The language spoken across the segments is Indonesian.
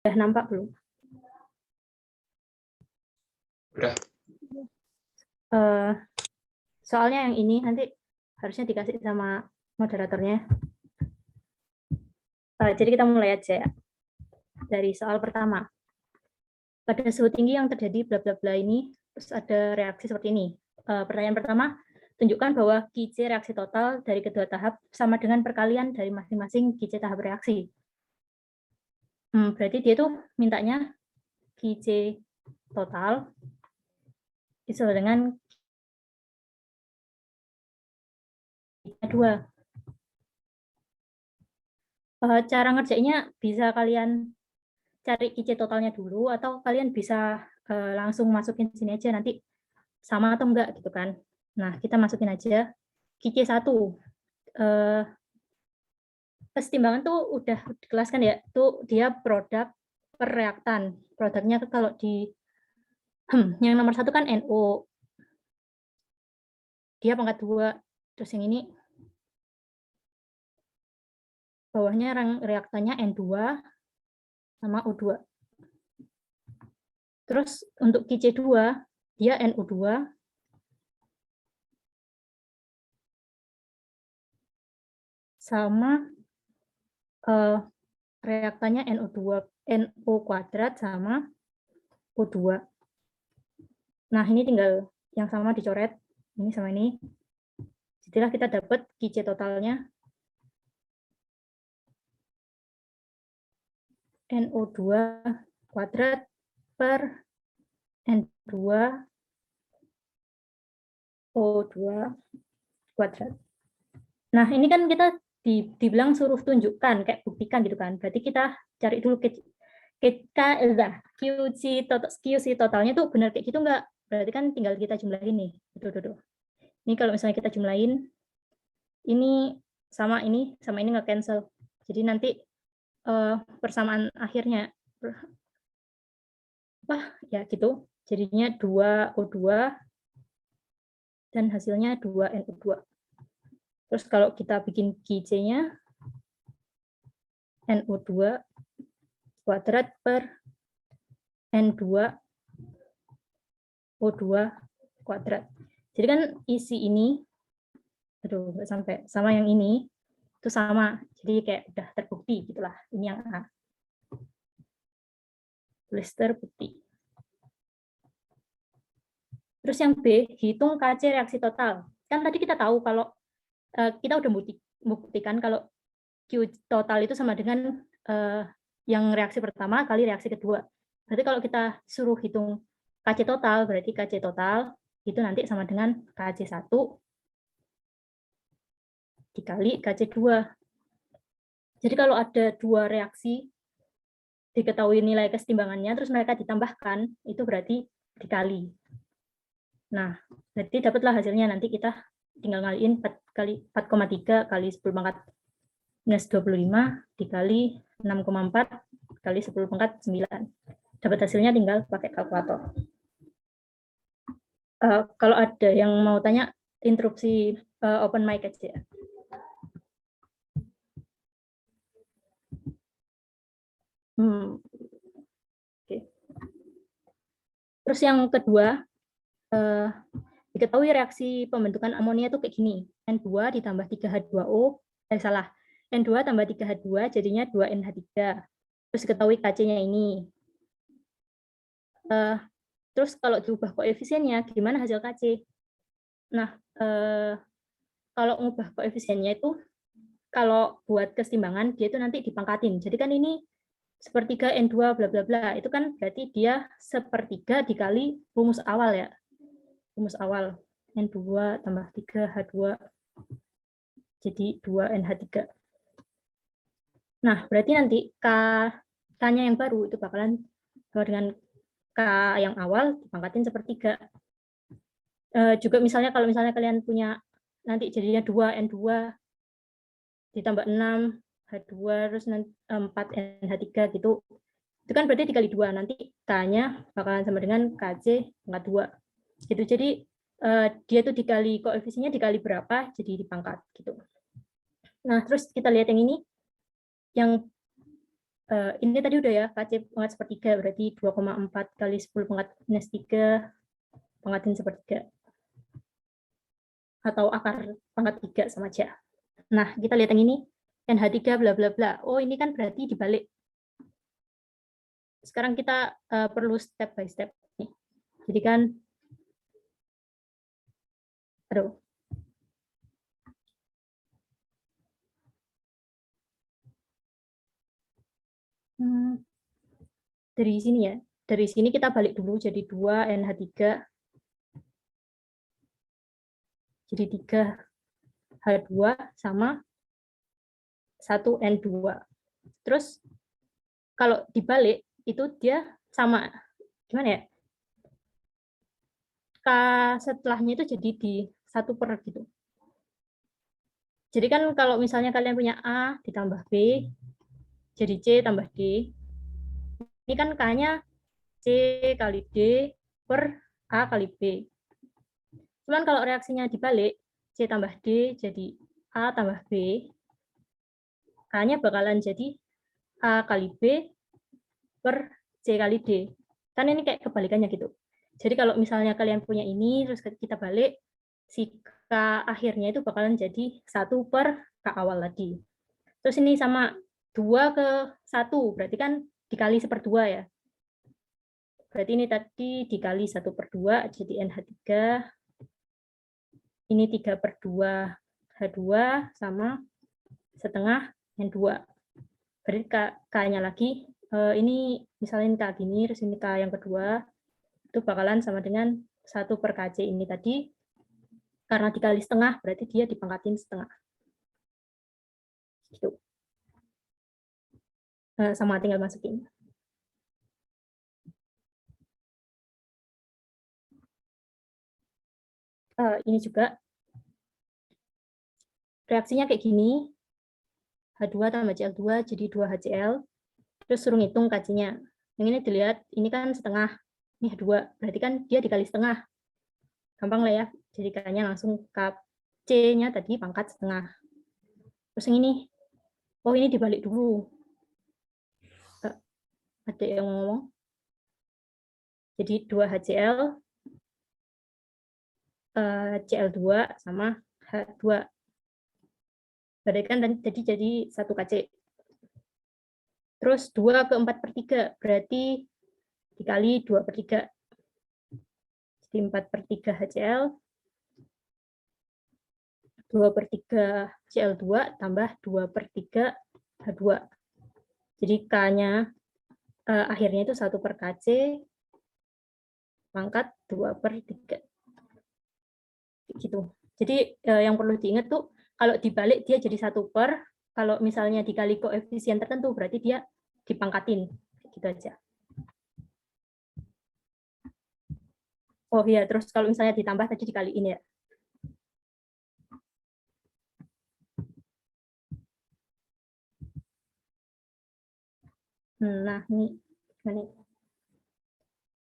Udah nampak belum? Udah. Soalnya yang ini nanti harusnya dikasih sama moderatornya. Jadi kita mulai aja ya. Dari soal pertama. Pada suhu tinggi yang terjadi bla bla bla ini, terus ada reaksi seperti ini. Pertanyaan pertama, tunjukkan bahwa Qc reaksi total dari kedua tahap sama dengan perkalian dari masing-masing Qc tahap reaksi. Berarti dia tuh mintanya Qc total sama dengan Q2. Cara ngerjainnya bisa kalian cari Qc totalnya dulu atau kalian bisa langsung masukin sini aja nanti sama atau enggak gitu kan. Nah, kita masukin aja Qc1. Kesetimbangan tuh udah dijelaskan ya, tuh dia produk per reaktan. Produknya kalau di yang nomor 1 kan NO. Dia pangkat 2. Terus yang ini bawahnya reaktannya N2 sama O2. Terus untuk Qc2 dia NO2 sama reaktannya NO kuadrat sama O2. Nah, ini tinggal yang sama dicoret, ini sama ini. Jadilah kita dapat Qc totalnya NO2 kuadrat per N2 O2 kuadrat. Nah, ini kan kita dibilang suruh tunjukkan, kayak buktikan gitu kan. Berarti kita cari dulu QC totalnya tuh benar kayak gitu enggak? Berarti kan tinggal kita jumlahin nih. Tuh. Ini kalau misalnya kita jumlahin, ini sama ini nge-cancel. Jadi nanti persamaan akhirnya ya gitu. Jadinya 2O2 dan hasilnya 2NO2. Terus kalau kita bikin Qc-nya NO2 kuadrat per N2 O2 kuadrat. Jadi kan isi ini, aduh nggak sampai, sama yang ini itu sama. Jadi kayak udah terbukti gitulah. Ini yang A. Tulis terbukti. Terus yang B, hitung Kc reaksi total. Kan tadi kita tahu kalau kita udah buktikan kalau Q total itu sama dengan yang reaksi pertama kali reaksi kedua. Berarti kalau kita suruh hitung Kc total, berarti Kc total itu nanti sama dengan Kc1 dikali Kc2. Jadi kalau ada dua reaksi, diketahui nilai kesetimbangannya, terus mereka ditambahkan, itu berarti dikali. Nah, berarti dapatlah hasilnya, nanti kita tinggal ngaliin 4,3 kali 10 pangkat minus 25 dikali 6,4 kali 10 pangkat 9. Dapat hasilnya tinggal pakai kalkulator. Kalau ada yang mau tanya, interupsi open mic aja. Oke. Terus yang kedua, diketahui reaksi pembentukan amonia itu kayak gini. N2 ditambah 3H2O, N2 tambah 3H2 jadinya 2NH3. Terus diketahui Kc-nya ini. Terus kalau diubah koefisiennya, gimana hasil Kc? Nah, kalau mengubah koefisiennya itu, kalau buat kesetimbangan, dia itu nanti dipangkatin. Jadi kan ini sepertiga N2 bla bla bla, itu kan berarti dia sepertiga dikali rumus awal ya. Rumus awal N2 tambah 3H2 jadi 2NH3. Nah, berarti nanti K-nya yang baru itu bakalan dengan K yang awal dipangkatin sepertiga. Juga misalnya kalau misalnya kalian punya nanti jadinya 2N2 ditambah 6 H2 terus 4NH3 gitu. Itu kan berarti dikali 2, nanti K-nya bakalan sama dengan Kc pangkat 2. Gitu. Jadi dia tuh dikali koefisiennya dikali berapa jadi dipangkat gitu. Nah, terus kita lihat yang ini, yang Ini tadi udah ya, KC pangkat sepertiga, berarti 2,4 kali 10 pangkat minus 3 pangkatin sepertiga. Atau akar pangkat 3 sama aja. Nah, kita lihat yang ini, NH3 bla bla bla. Oh, ini kan berarti dibalik. Sekarang kita perlu step by step. Jadi kan, aduh. Dari sini ya. Dari sini kita balik dulu jadi 2 NH3. Jadi 3 H2 sama 1 N2. Terus kalau dibalik itu dia sama. Gimana ya? K setelahnya itu jadi di 1 per gitu. Jadi kan kalau misalnya kalian punya A ditambah B, jadi C tambah D. Ini kan K-nya C kali D per A kali B. Cuman kalau reaksinya dibalik, C tambah D jadi A tambah B, K-nya bakalan jadi A kali B per C kali D. Kan ini kayak kebalikannya gitu. Jadi kalau misalnya kalian punya ini, terus kita balik, si K akhirnya itu bakalan jadi 1 per K awal tadi. Terus ini sama 2 ke 1, berarti kan dikali 1/2 ya. Berarti ini tadi dikali 1 per 2, jadi NH3. Ini 3 per 2 H2 sama setengah N2. Berarti K-nya lagi, ini misalnya K gini, terus ini K yang kedua, itu bakalan sama dengan 1 per KC ini tadi. Karena dikali setengah, berarti dia dipangkatin setengah. Gitu. Sama tinggal masukin. Ini juga reaksinya kayak gini, H2 tambah Cl2 jadi 2 HCl, terus suruh ngitung KC-nya. Yang ini dilihat, ini kan setengah, ini H2, berarti kan dia dikali setengah. Gampang lah ya, jadi K-nya langsung C-nya tadi pangkat setengah. Terus yang ini, oh ini dibalik dulu. Ada yang ngomong. Jadi 2 HCl, Cl2 sama H2. Berarti kan jadi 1 KC. Terus 2 ke 4 per 3, berarti dikali 2 per 3. Jadi 4 per 3 HCl, 2 per 3 Cl2 tambah 2 per 3 H2. Jadi K-nya akhirnya itu 1 per KC pangkat 2 per 3. Gitu. Jadi yang perlu diingat tuh, kalau dibalik dia jadi 1 per, kalau misalnya dikali koefisien tertentu, berarti dia dipangkatin. Gitu aja. Oh iya, terus kalau misalnya ditambah tadi dikaliin ya. Nah, ini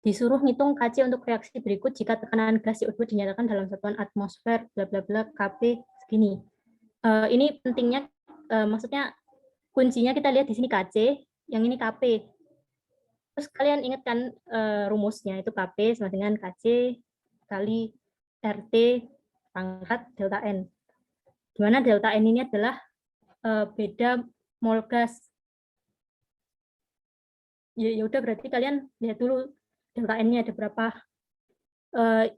disuruh ngitung KC untuk reaksi berikut jika tekanan gas CO2 dinyatakan dalam satuan atmosfer bla bla bla KP segini. Ini pentingnya, maksudnya kuncinya kita lihat di sini KC, yang ini KP. Terus kalian ingatkan rumusnya itu KP sama dengan KC kali RT pangkat delta N. Dimana delta N ini adalah beda mol gas. Ya udah, berarti kalian lihat dulu delta N-nya ada berapa.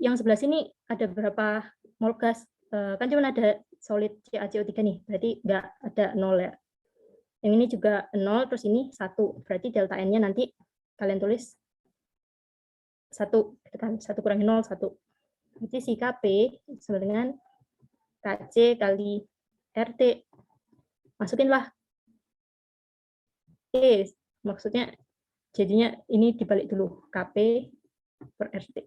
Yang sebelah sini ada berapa mol gas. Kan cuma ada solid CaCO3 nih, berarti nggak ada 0 ya. Yang ini juga 0, terus ini 1. Berarti delta N-nya nanti kalian tulis 1, kan 1 kurangi 0, 1. Jadi si KP sama dengan KC kali RT. Masukinlah. Maksudnya jadinya ini dibalik dulu, KP per RT.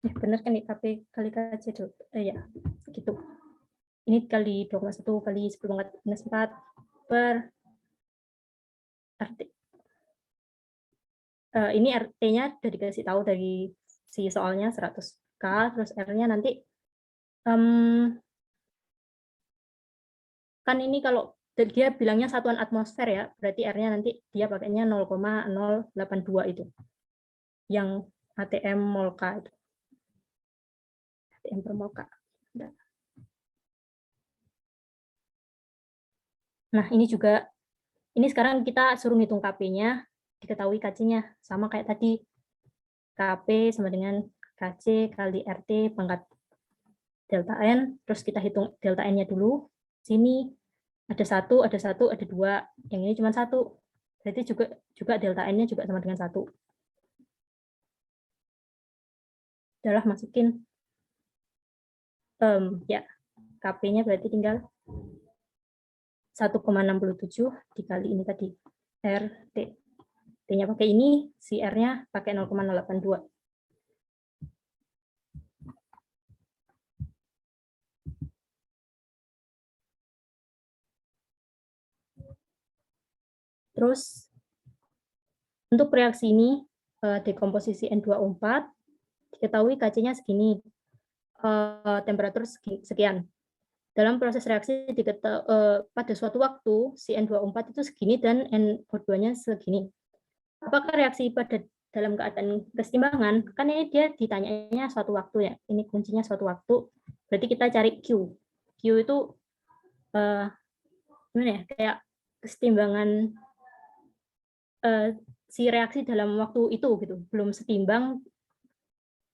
Benar kan nih, KP kali KC dulu. Ya, gitu. Ini kali 2,1 kali 10 pangkat minus 4 per RT. Ini RT-nya udah dikasih tahu dari si soalnya 100K, terus R-nya nanti kan ini kalau dia bilangnya satuan atmosfer ya, berarti R-nya nanti dia pakainya 0,082 itu. Yang ATM mol K itu. ATM per mol K. Nah, ini juga, ini sekarang kita suruh ngitung KP-nya, diketahui KC-nya. Sama kayak tadi, KP sama dengan KC kali RT pangkat delta N, terus kita hitung delta N-nya dulu. Sini ada 1, ada 1, ada 2. Yang ini cuma 1. Berarti juga delta N-nya juga sama dengan 1. Udahlah, masukin. Ya, KP-nya berarti tinggal 1,67 dikali ini tadi, RT. T-nya pakai ini, si R-nya pakai 0,082. Terus, untuk reaksi ini, dekomposisi N2O4, diketahui KC-nya segini, temperatur sekian. Dalam proses reaksi pada suatu waktu si N2O4 itu segini dan NO2-nya segini. Apakah reaksi pada dalam keadaan kesetimbangan? Kan ini dia ditanyanya suatu waktu ya. Ini kuncinya suatu waktu. Berarti kita cari Q. Q itu gimana ya? Kayak kesetimbangan si reaksi dalam waktu itu gitu. Belum setimbang,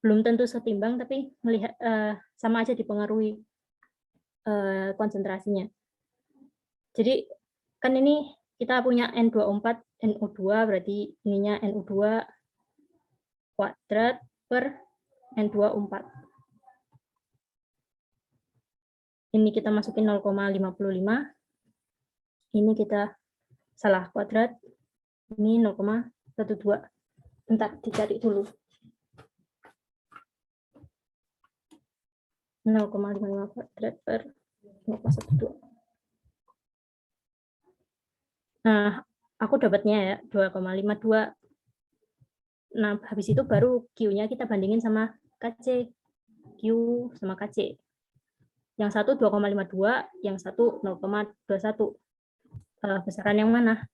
belum tentu setimbang, tapi melihat sama aja dipengaruhi konsentrasinya. Jadi kan ini kita punya N24 NO2, berarti ininya NO2 kuadrat per N2O4. Ini kita masukin 0,55. Ini kita salah kuadrat. Ini 0,12. Bentar, dicari dulu. 0,55 kuadrat per 0,12. Nah, aku dapatnya ya 2,52. Nah, habis itu baru Q-nya kita bandingin sama KC. Q sama KC. Yang satu 2,52, yang satu 0,21. Besaran yang mana?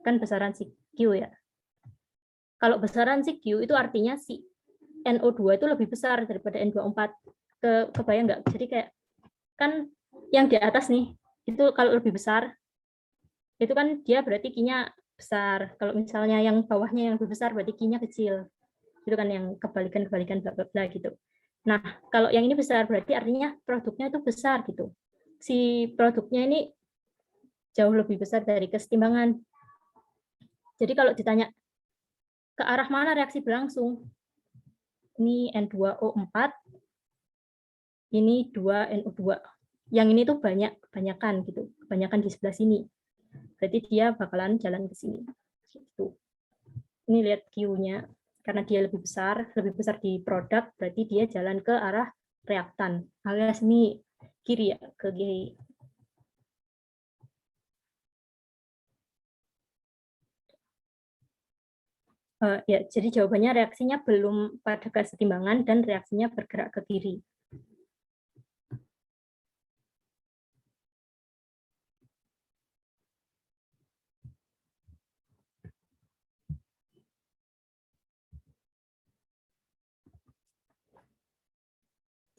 Kan besaran si Q ya. Kalau besaran si Q itu artinya si NO2 itu lebih besar daripada N24. Kebayang nggak? Jadi kayak, kan yang di atas nih, itu kalau lebih besar, itu kan dia berarti Q-nya besar. Kalau misalnya yang bawahnya yang lebih besar, berarti Q-nya kecil. Itu kan yang kebalikan-kebalikan bla bla bla gitu. Nah, kalau yang ini besar, berarti artinya produknya itu besar gitu. Si produknya ini jauh lebih besar dari kesetimbangan. Jadi kalau ditanya, ke arah mana reaksi berlangsung? Ini N2O4, ini 2NO2. Yang ini tuh kebanyakan gitu, kebanyakan di sebelah sini. Berarti dia bakalan jalan ke sini. Gitu. Ini lihat Q-nya, karena dia lebih besar di produk, berarti dia jalan ke arah reaktan. Alias ini kiri ya, ke kiri. Ya, jadi jawabannya reaksinya belum pada kesetimbangan dan reaksinya bergerak ke kiri.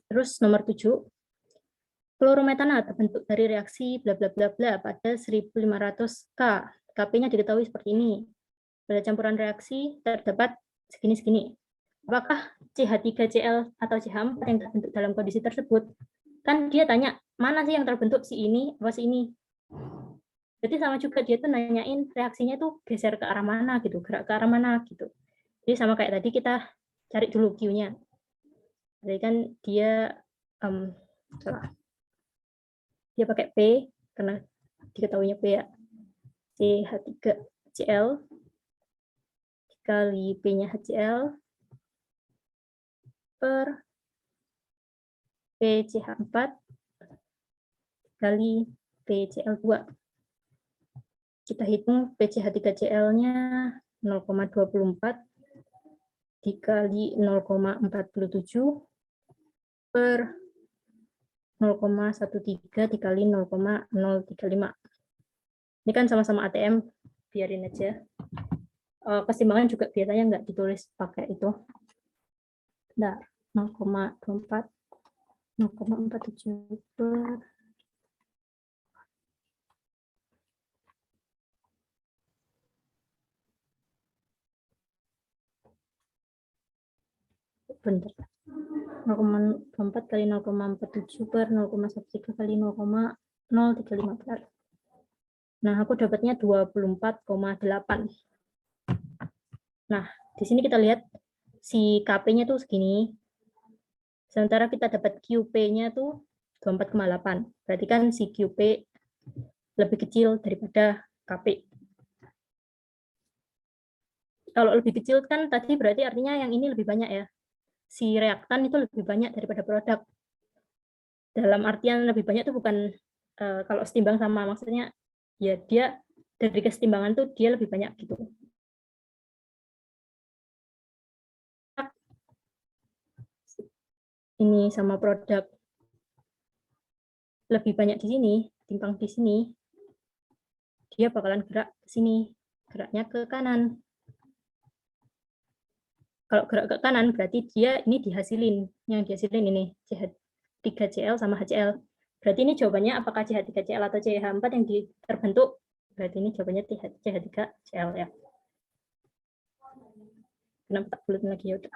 Terus nomor 7, klorometana terbentuk dari reaksi bla bla bla bla pada 1500 K. Kp-nya diketahui seperti ini. Pada campuran reaksi terdapat segini-segini. Apakah CH3Cl atau CH4 yang terbentuk dalam kondisi tersebut? Kan dia tanya, mana sih yang terbentuk, si ini apa si ini? Jadi sama juga dia tuh nanyain reaksinya tuh geser ke arah mana gitu, gerak ke arah mana gitu. Jadi sama kayak tadi kita cari dulu Q-nya. Jadi kan dia salah. Dia pakai P karena diketahuinya P ya. CH3Cl dikali P-nya HCl per PCH4 kali PCl2. Kita hitung PCH3Cl-nya 0,24 dikali 0,47 per 0,13 dikali 0,035. Ini kan sama-sama ATM, biarin aja. Keseimbangan juga biasanya nggak ditulis pakai itu. Nah, 0,24, 0,47 per bentar. 0,24 kali 0,47 per 0,13 kali 0,035 per. Nah, aku dapatnya 24,8. Nah, di sini kita lihat si KP-nya tuh segini. Sementara kita dapat QP-nya tuh 24,8. Berarti kan si QP lebih kecil daripada KP. Kalau lebih kecil kan tadi berarti artinya yang ini lebih banyak ya. Si reaktan itu lebih banyak daripada produk. Dalam artian lebih banyak itu bukan kalau setimbang sama, maksudnya ya dia dari kesetimbangan tuh dia lebih banyak gitu. Ini sama produk lebih banyak di sini, timbang di sini, dia bakalan gerak ke sini, geraknya ke kanan. Kalau gerak ke kanan berarti dia ini dihasilin, yang dihasilin ini CH3Cl sama HCl. Berarti ini jawabannya apakah CH3Cl atau CH4 yang terbentuk? Berarti ini jawabannya CH3Cl ya. Kenapa tak bulat lagi ya udah.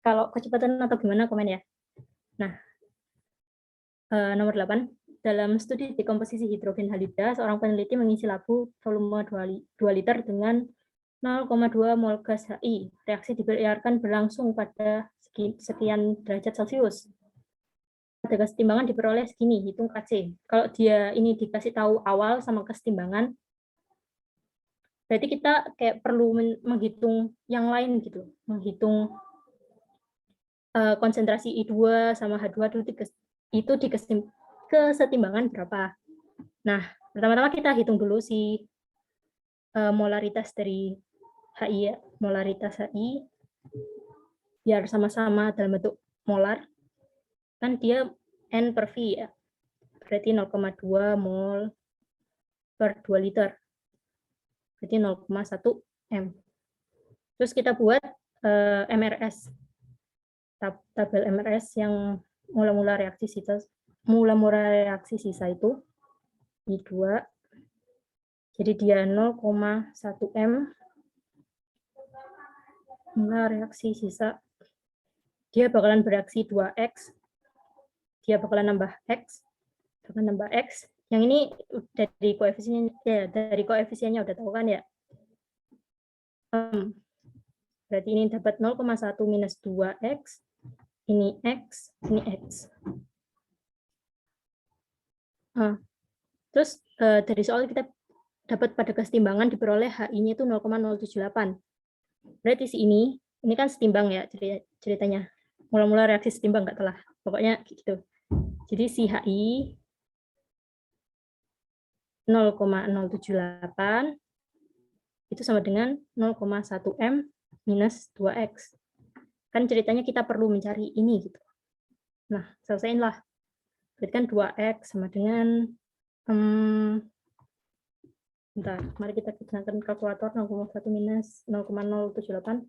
Kalau kecepatan atau gimana komen ya. Nah, nomor 8. Dalam studi dekomposisi hidrogen halida, seorang peneliti mengisi labu volume 2 liter dengan 0,2 mol gas HI. Reaksi dibiarkan berlangsung pada sekian derajat Celcius. Pada kesetimbangan diperoleh segini, hitung KC. Kalau dia ini dikasih tahu awal sama kesetimbangan, berarti kita kayak perlu menghitung yang lain gitu, menghitung konsentrasi I2 sama H2 itu di kesetimbangan berapa. Nah, pertama-tama kita hitung dulu si molaritas dari HI ya, molaritas HI biar sama-sama dalam bentuk molar. Kan dia N per V ya. Berarti 0,2 mol per 2 liter. Berarti 0,1 M. Terus kita buat MRS. Tabel MRS yang mula-mula reaksi sisa itu I2. Jadi dia 0,1 M mula reaksi sisa. Dia bakalan bereaksi 2X. Dia bakalan nambah X. Bakalan nambah X. Yang ini dari koefisiennya udah tahu kan ya. Berarti ini dapat 0,1 minus 2X. Ini X, ini X. Terus dari soal kita dapat pada kesetimbangan diperoleh HI-nya itu 0,078. Berarti si ini kan setimbang ya ceritanya. Mula-mula reaksi setimbang nggak telah. Pokoknya gitu. Jadi si HI 0,078 itu sama dengan 0,1 M minus 2X. Kan ceritanya kita perlu mencari ini gitu. Nah, selesaiin lah. Berarti kan 2X sama dengan bentar, mari kita gunakan kalkulator. 0,1 minus 0,078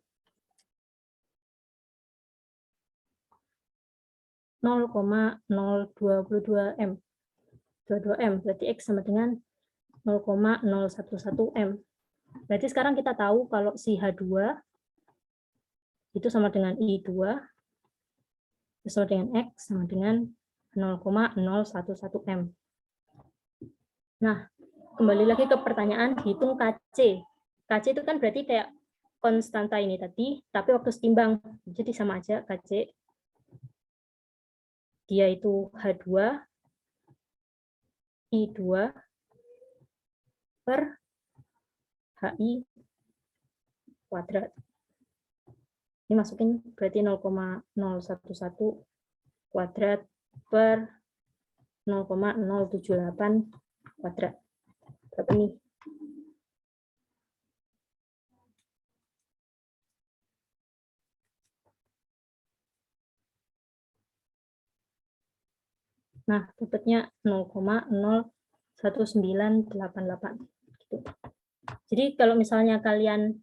0,022 M. 22 M, berarti X sama dengan 0,011 M. Berarti sekarang kita tahu kalau si H2 itu sama dengan I2 sama dengan X sama dengan 0,011 M. Nah, kembali lagi ke pertanyaan hitung KC. KC itu kan berarti kayak konstanta ini tadi, tapi waktu setimbang. Jadi sama aja KC. Dia itu H2 I2 per HI kuadrat. Ini masukin berarti 0,011 kuadrat per 0,078 kuadrat. Berapa nih? Nah, dapatnya 0,01988. Gitu. Jadi kalau misalnya kalian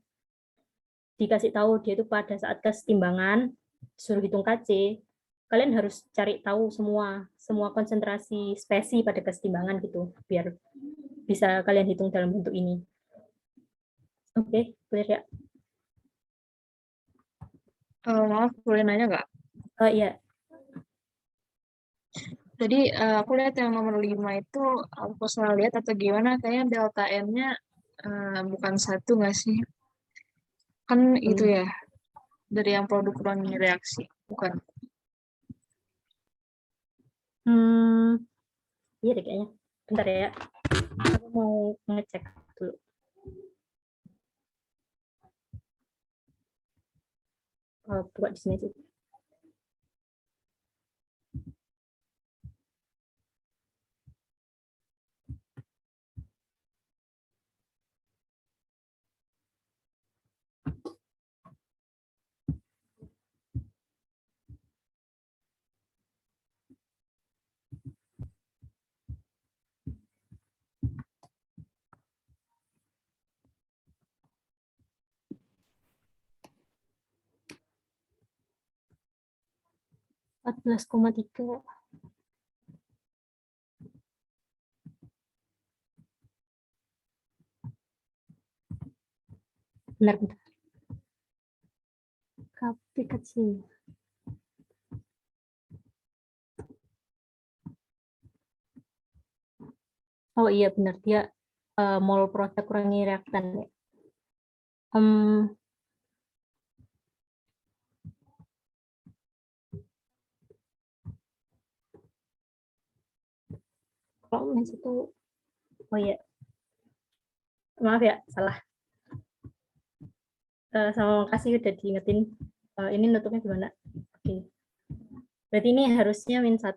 dikasih tahu dia itu pada saat kesetimbangan, suruh hitung KC, kalian harus cari tahu semua konsentrasi spesi pada kesetimbangan gitu, biar bisa kalian hitung dalam bentuk ini. Oke, clear ya? Maaf, boleh nanya nggak? Iya. Jadi aku lihat yang nomor 5 itu, aku salah lihat atau gimana, kayaknya delta N-nya bukan 1 nggak sih? Kan itu ya, dari yang produk ruang reaksi, bukan? Iya deh kayaknya. Bentar ya. Aku mau ngecek dulu. Buat di sini sih. Empat belas koma tiga. Benar. Kapi kecil. Oh iya benar, dia mol produk kurangi reaktan ya. Kalau mes itu, oh iya, maaf ya, salah. Sama makasih udah diingetin. Ini nutupnya gimana? Oke. Berarti ini harusnya min 1,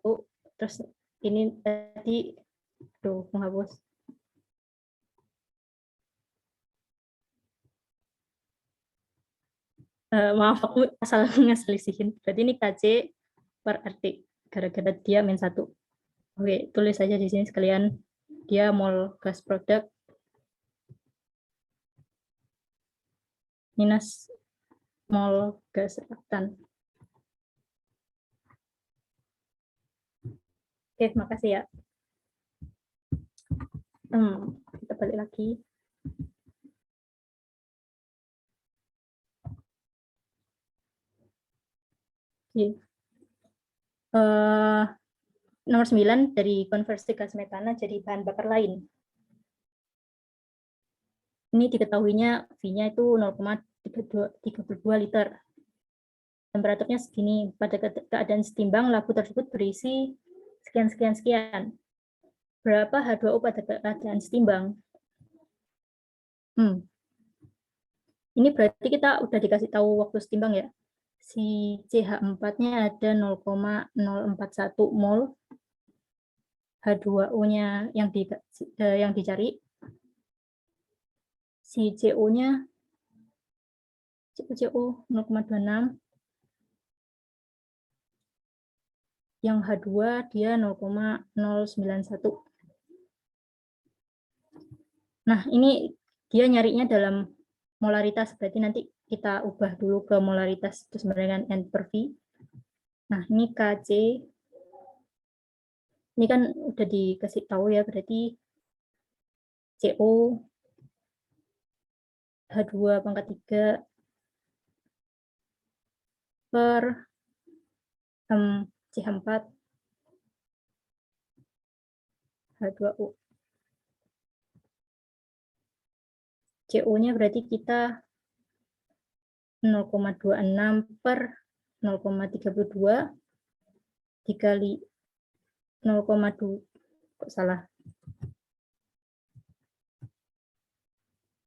terus ini tadi, tuh menghapus. Maaf, aku asal ngeselisihin. Berarti ini KC per RT, gara-gara dia min 1. Oke, tulis aja di sini sekalian. Dia mol gas produk minus mol gas reaktan. Oke, makasih ya. Kita balik lagi. Oke. Nomor 9 dari konversi gas metana jadi bahan bakar lain. Ini diketahuinya V-nya itu 0,32 liter. Temperaturnya segini. Pada keadaan setimbang, labu tersebut berisi sekian. Berapa H2O pada keadaan setimbang? Ini berarti kita udah dikasih tahu waktu setimbang ya. Si CH4-nya ada 0,041 mol. H2O-nya yang dicari. Si CO-nya CO 0,26. Yang H2 dia 0,091. Nah, ini dia nyarinya dalam molaritas, berarti nanti kita ubah dulu ke molaritas terus dengan N per V. Nah, ini KC. Ini kan udah dikasih tahu ya, berarti CO H2 pangkat 3 per CH4 H2O. CO-nya berarti kita 0,26 per 0,32 dikali 0,2, kok salah,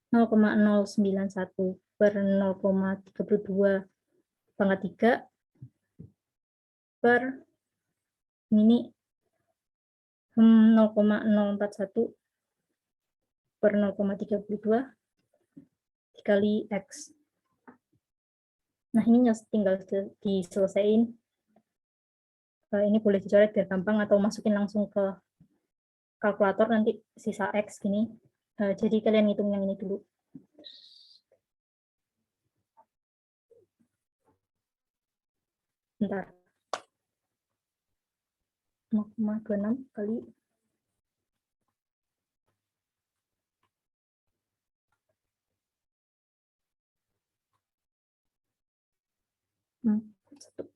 0,091 per 0,32 pangkat 3 per ini 0,041 per 0,32 dikali X. Nah, ini tinggal diselesaikan. Ini boleh dicoret biar gampang atau masukin langsung ke kalkulator nanti sisa X gini. Jadi kalian hitung yang ini dulu. Bentar. 0,26 kali satu.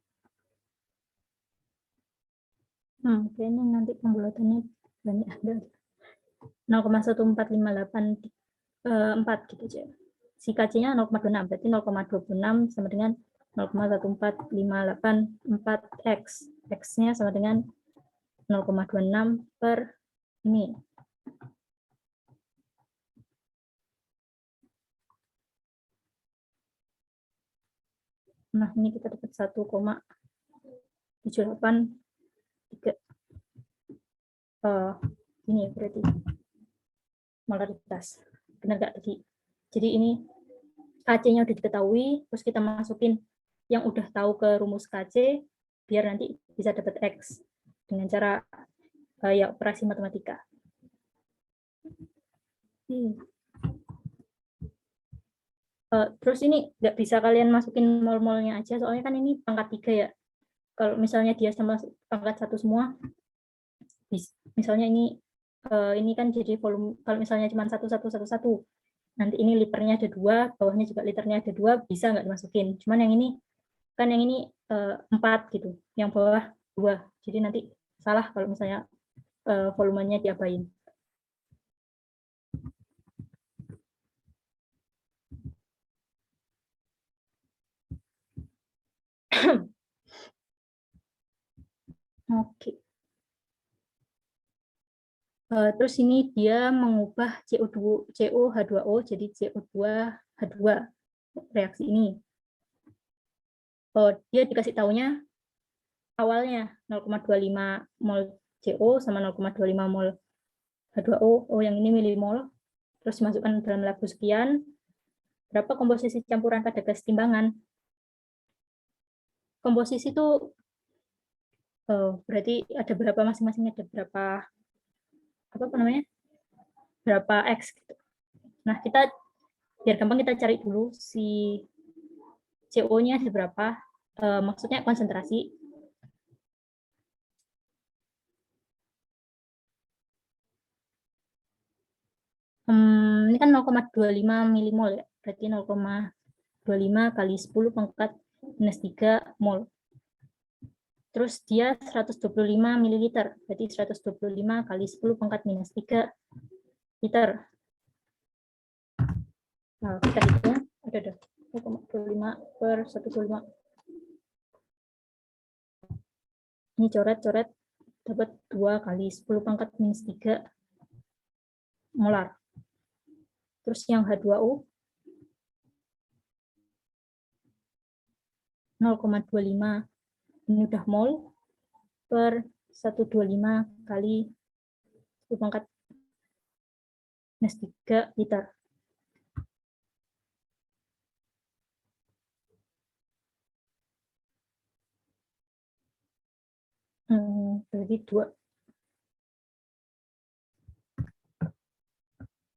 Kayaknya nanti pembulatannya banyak ada 0,14584 gitu aja. Si KC-nya 0,26, berarti 0,26 sama dengan 0,14584 X. X-nya sama dengan 0,26 per ini. Nah, ini kita dapat 1,783. Ini ya berarti molaritas. Benar nggak tadi? Jadi ini KC-nya udah diketahui, terus kita masukin yang udah tahu ke rumus KC, biar nanti bisa dapat X dengan cara ya operasi matematika. Terus ini nggak bisa kalian masukin mol-molnya aja, soalnya kan ini pangkat 3 ya. Kalau misalnya dia sama pangkat 1 semua, misalnya ini kan jadi volume, kalau misalnya cuma 1, 1, 1, 1, nanti ini liternya ada 2, bawahnya juga liternya ada 2, bisa nggak dimasukin. Cuman yang ini, kan yang ini 4 gitu, yang bawah 2. Jadi nanti salah kalau misalnya volumenya diabain. Oke. Terus ini dia mengubah COH2O jadi CO2H2 reaksi ini. Dia dikasih taunya awalnya 0,25 mol CO sama 0,25 mol H2O. Yang ini milimol. Terus dimasukkan dalam labu sekian. Berapa komposisi campuran pada gas timbangan? Komposisi itu berarti ada berapa masing-masing, ada berapa berapa X gitu. Nah, kita biar gampang kita cari dulu si CO-nya ada berapa, maksudnya konsentrasi. Ini kan 0,25 milimol ya, berarti 0,25 kali 10 pangkat minus 3 mol. Terus dia 125 mililiter, berarti 125 kali 10 pangkat minus 3 liter. Nah, kita hitung, ada 0,25 per 125. Ini coret-coret, dapat 2 kali 10 pangkat minus 3 molar. Terus yang H2O 0,25, ini udah mol per 125 kali 10 pangkat minus 3 liter. Berarti 2.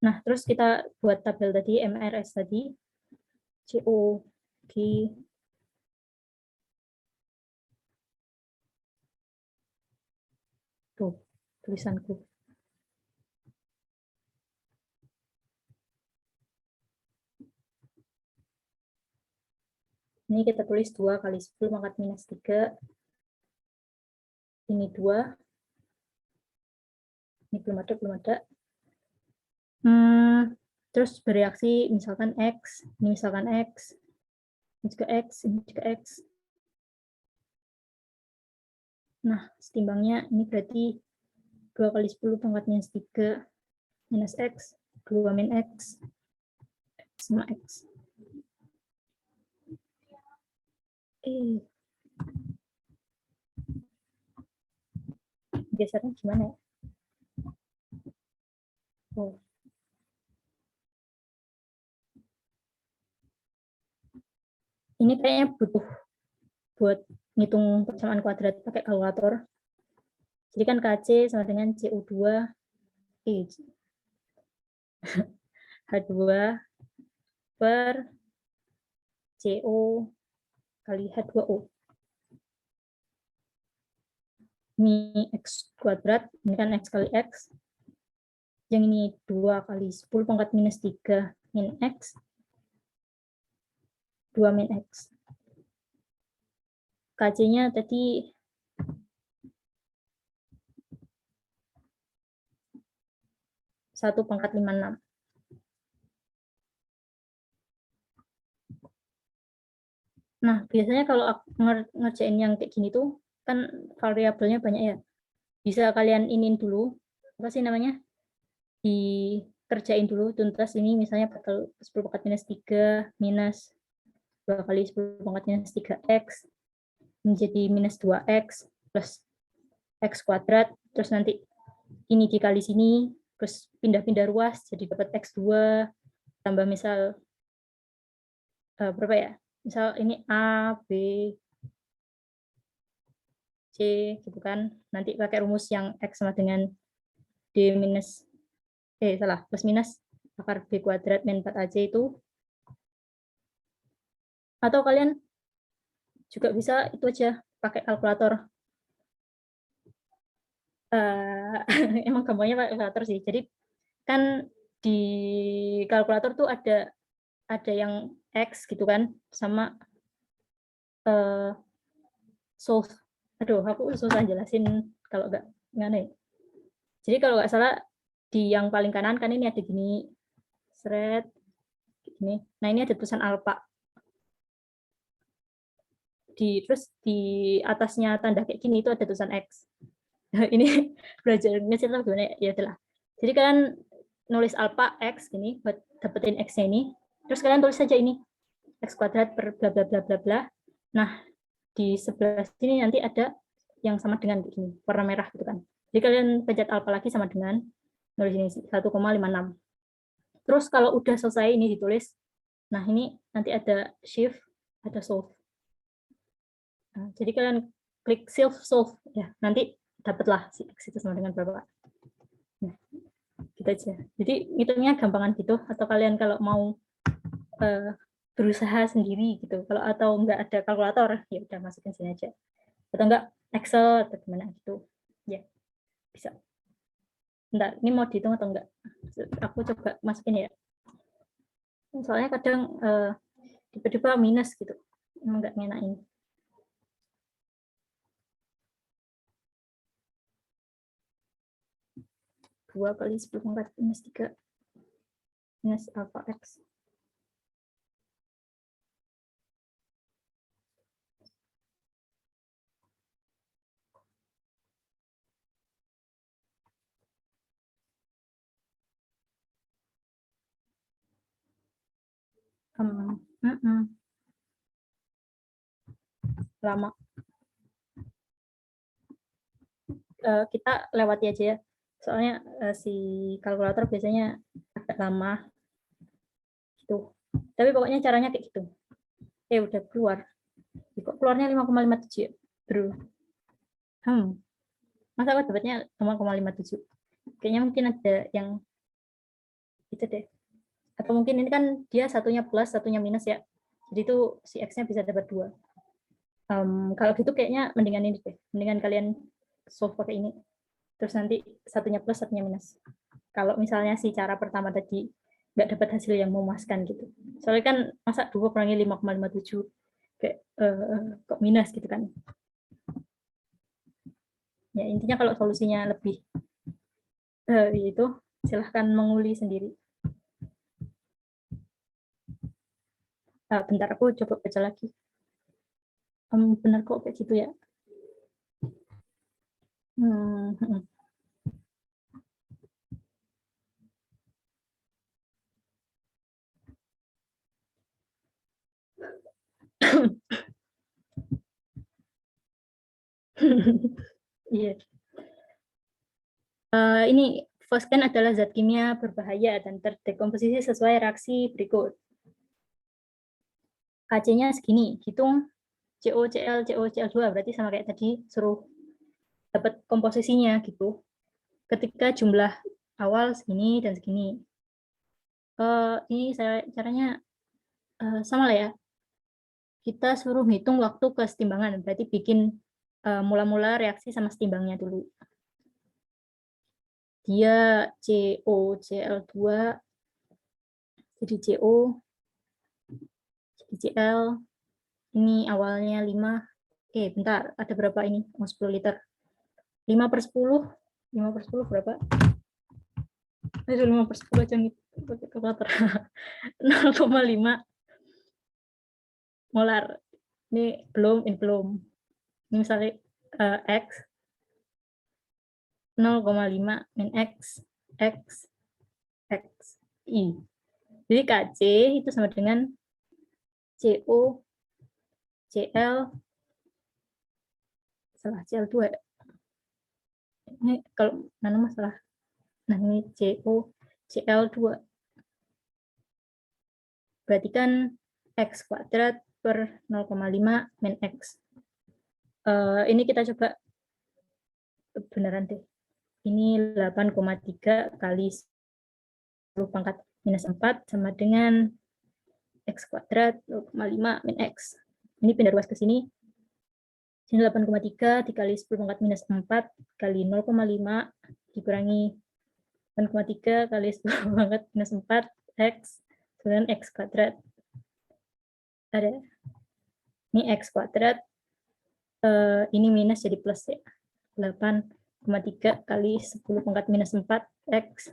Nah, terus kita buat tabel tadi, MRS tadi, COG, tuh, tulisanku. Ini kita tulis 2 kali 10 pangkat minus 3. Ini 2. Ini belum ada. Terus bereaksi misalkan X, ini misalkan X, ini juga X, ini juga X. Nah, setimbangnya ini berarti 2 kali 10 pangkat minus 3 minus X, 2 min X, sama X. Gesernya gimana ya? ini kayaknya butuh buat ngitung persamaan kuadrat pakai kalkulator. Jadi kan KC sama dengan CO2 H2 per CO kali H2O. Ini X kuadrat, ini kan X kali X. Yang ini 2 kali 10 pangkat minus 3 min X. 2 min X. KC-nya tadi 1/56. Nah, biasanya kalau aku ngerjain yang kayak gini tuh, kan variabelnya banyak ya. Bisa kalian inin dulu, apa sih namanya? Dikerjain dulu, tuntas ini misalnya bakal 10 pangkat minus 3 minus 2 kali 10 pangkat minus 3X menjadi minus 2X plus X kuadrat, terus nanti ini dikali sini, terus pindah-pindah ruas, jadi dapat X2, tambah misal, berapa ya? Misal ini A, B, C, gitu kan. Nanti pakai rumus yang X sama dengan D minus, plus minus, akar B kuadrat min 4AC itu. Atau kalian juga bisa itu aja, pakai kalkulator. Emang gampangnya pakai kalkulator sih. Jadi kan di kalkulator tuh ada yang X gitu kan, sama solve. Aduh, aku susah jelasin kalau nggak ngane. Jadi kalau nggak salah di yang paling kanan kan ini ada gini, thread gini. Nah ini ada tulisan alpha. Terus di atasnya tanda kayak gini itu ada tulisan X. Ini belajar ngesit atau gimana ya itulah. Jadi kalian nulis alpha X gini buat dapetin X-nya ini. Terus kalian tulis saja ini X kuadrat per bla bla bla bla bla. Nah, di sebelah sini nanti ada yang sama dengan begini, warna merah gitu kan. Jadi kalian pencet alpha lagi sama dengan nulis ini 1,56. Terus kalau udah selesai ini ditulis. Nah, ini nanti ada shift, ada solve. Nah, jadi kalian klik solve ya, nanti dapatlah si X itu sama dengan berapa. Nah, gitu aja. Jadi hitungnya gampangan gitu, atau kalian kalau mau berusaha sendiri gitu. Kalau atau enggak ada kalkulator, ya udah masukin sini aja. Atau enggak Excel atau gimana gitu. Ya, bisa. Bentar, ini mau dihitung atau enggak? Aku coba masukin ya. Soalnya kadang tiba-tiba minus gitu. Emang enggak ngenain. 2 kali 10 pangkat minus 3 minus alpha X. Lama. Kita lewati aja ya. Soalnya si kalkulator biasanya agak lama. Gitu. Tapi pokoknya caranya kayak gitu. Udah keluar. Kok keluarnya 5,57 ya? Bro. Masa aku dapatnya 0,57? Kayaknya mungkin ada yang itu deh. Atau mungkin ini kan dia satunya plus, satunya minus ya. Jadi itu si X-nya bisa dapat 2. Kalau gitu kayaknya mendingan ini deh. Mendingan kalian solve pakai ini. Terus nanti satunya plus, satunya minus. Kalau misalnya si cara pertama tadi nggak dapat hasil yang memuaskan gitu. Soalnya kan masa 2 kurangi 5,57 kayak kok minus gitu kan. Ya intinya kalau solusinya lebih itu silahkan menguli sendiri. Bentar aku coba baca lagi. Benar kok kayak gitu ya. Iya. Ini fosgen adalah zat kimia berbahaya dan terdekomposisi sesuai reaksi berikut. KC-nya segini, hitung COCl, COCl2, berarti sama kayak tadi, suruh dapat komposisinya gitu. Ketika jumlah awal segini dan segini. Ini caranya sama lah ya. Kita suruh hitung waktu ke setimbangan, berarti bikin mula-mula reaksi sama setimbangnya dulu. Dia COCl2 jadi CO, jadi Cl, ini awalnya 5, bentar, ada berapa ini? 10 liter. 5/10 berapa? Itu 5/10 aja pakai kalkulator. 0,5 molar. Ini belum. Ini misalnya X 0,5 min X I. Jadi KC itu sama dengan CO Cl salah Cl2 ya. Ini kalau mana masalah. Nah, ini CO Cl2. Berarti kan X kuadrat per 0,5 min X. Ini kita coba beneran deh. Ini 8,3 kali 10 pangkat minus 4 sama dengan X kuadrat 0,5 min X. Ini pindah ruas ke sini. Sini 8,3 dikali 10 pangkat minus 4 kali 0,5 dikurangi 8,3 kali 10 pangkat minus 4 X dengan X kuadrat. Ada. Ini X kuadrat. Ini minus jadi plus ya. 8,3 kali 10 pangkat minus 4 X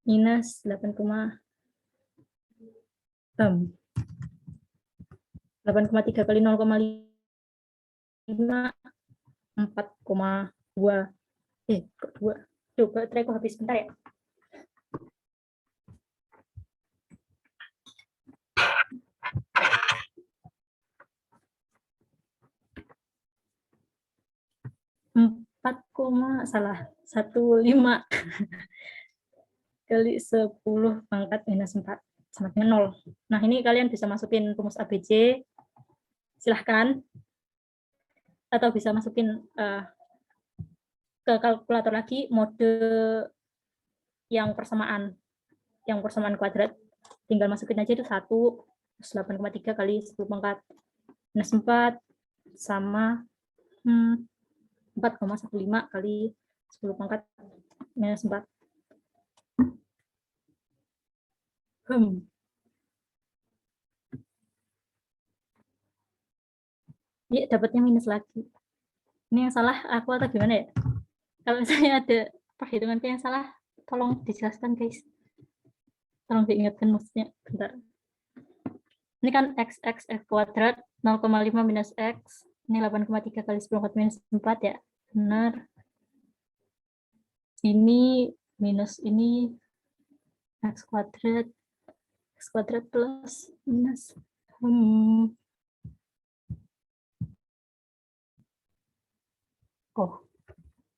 minus 8,3 kali 0,5 4,2. Kok 2? Coba baterai aku habis bentar ya. Salah 15 kali 10 pangkat minus 4 sama dengan 0. Nah, ini kalian bisa masukin rumus ABC, silahkan. Atau bisa masukin ke kalkulator lagi mode yang persamaan kuadrat. Tinggal masukin aja itu 1, terus 8,3 kali 10 pangkat minus 4 sama 4,15 kali 10 pangkat minus 4. Iya, dapatnya minus lagi. Ini yang salah aku atau gimana ya? Kalau misalnya ada perhitunganku yang salah, tolong dijelaskan, guys. Tolong diingatkan maksudnya. Bentar. Ini kan X kuadrat 0,5 minus X. Ini 8,3 kali 10 minus 4 ya. Benar. Ini minus ini X kuadrat plus minus. Oh,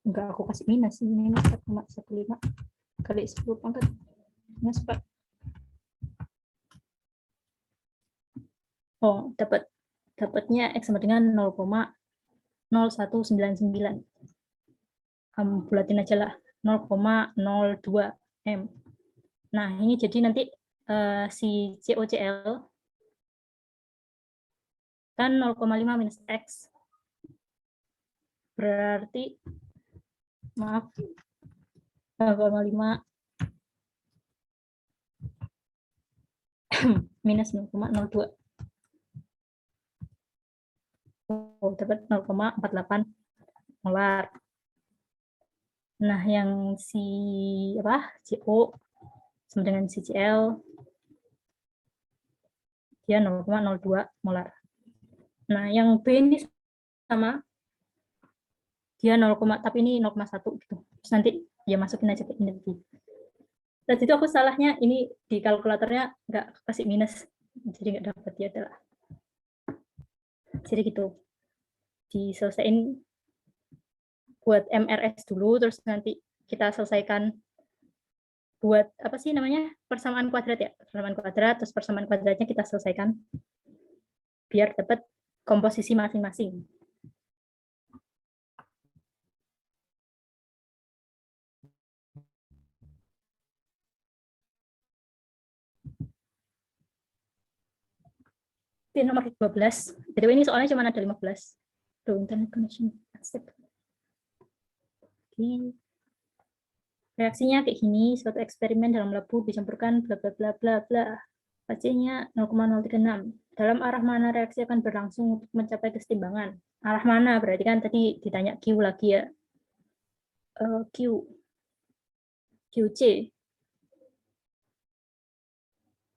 enggak, aku kasih minus. Ini minus 4,15 kali 10 pangkat minus 4. Oh, dapatnya X sama dengan 0,0199. Bulatin aja lah, 0,02 M. Nah, ini jadi nanti si COCl kan 0,5 minus X. Berarti, maaf, 0,5 minus 0,02. Oh, dapat 0,48 molar. Nah, yang si CO sama dengan si Cl dia 0,02 molar. Nah, yang B ini sama dia 0, tapi ini 0,1 gitu. Terus nanti ya masukin aja ke ini lagi. Tadi itu aku salahnya ini di kalkulatornya nggak kasih minus, jadi nggak dapat ya adalah. Jadi gitu. Diselesaikan buat MRS dulu, terus nanti kita selesaikan buat apa sih namanya, persamaan kuadrat ya, persamaan kuadrat, terus persamaan kuadratnya kita selesaikan biar dapat komposisi masing-masing. Oke, nomor 12. Jadi ini soalnya cuma ada 15. Tuh, internet connection. Asik. Oke. Reaksinya kayak gini, suatu eksperimen dalam labu dicampurkan bla bla bla bla bla. Hasilnya 0,036. Dalam arah mana reaksi akan berlangsung untuk mencapai kesetimbangan? Arah mana? Berarti kan tadi ditanya Q lagi ya. Q. QC.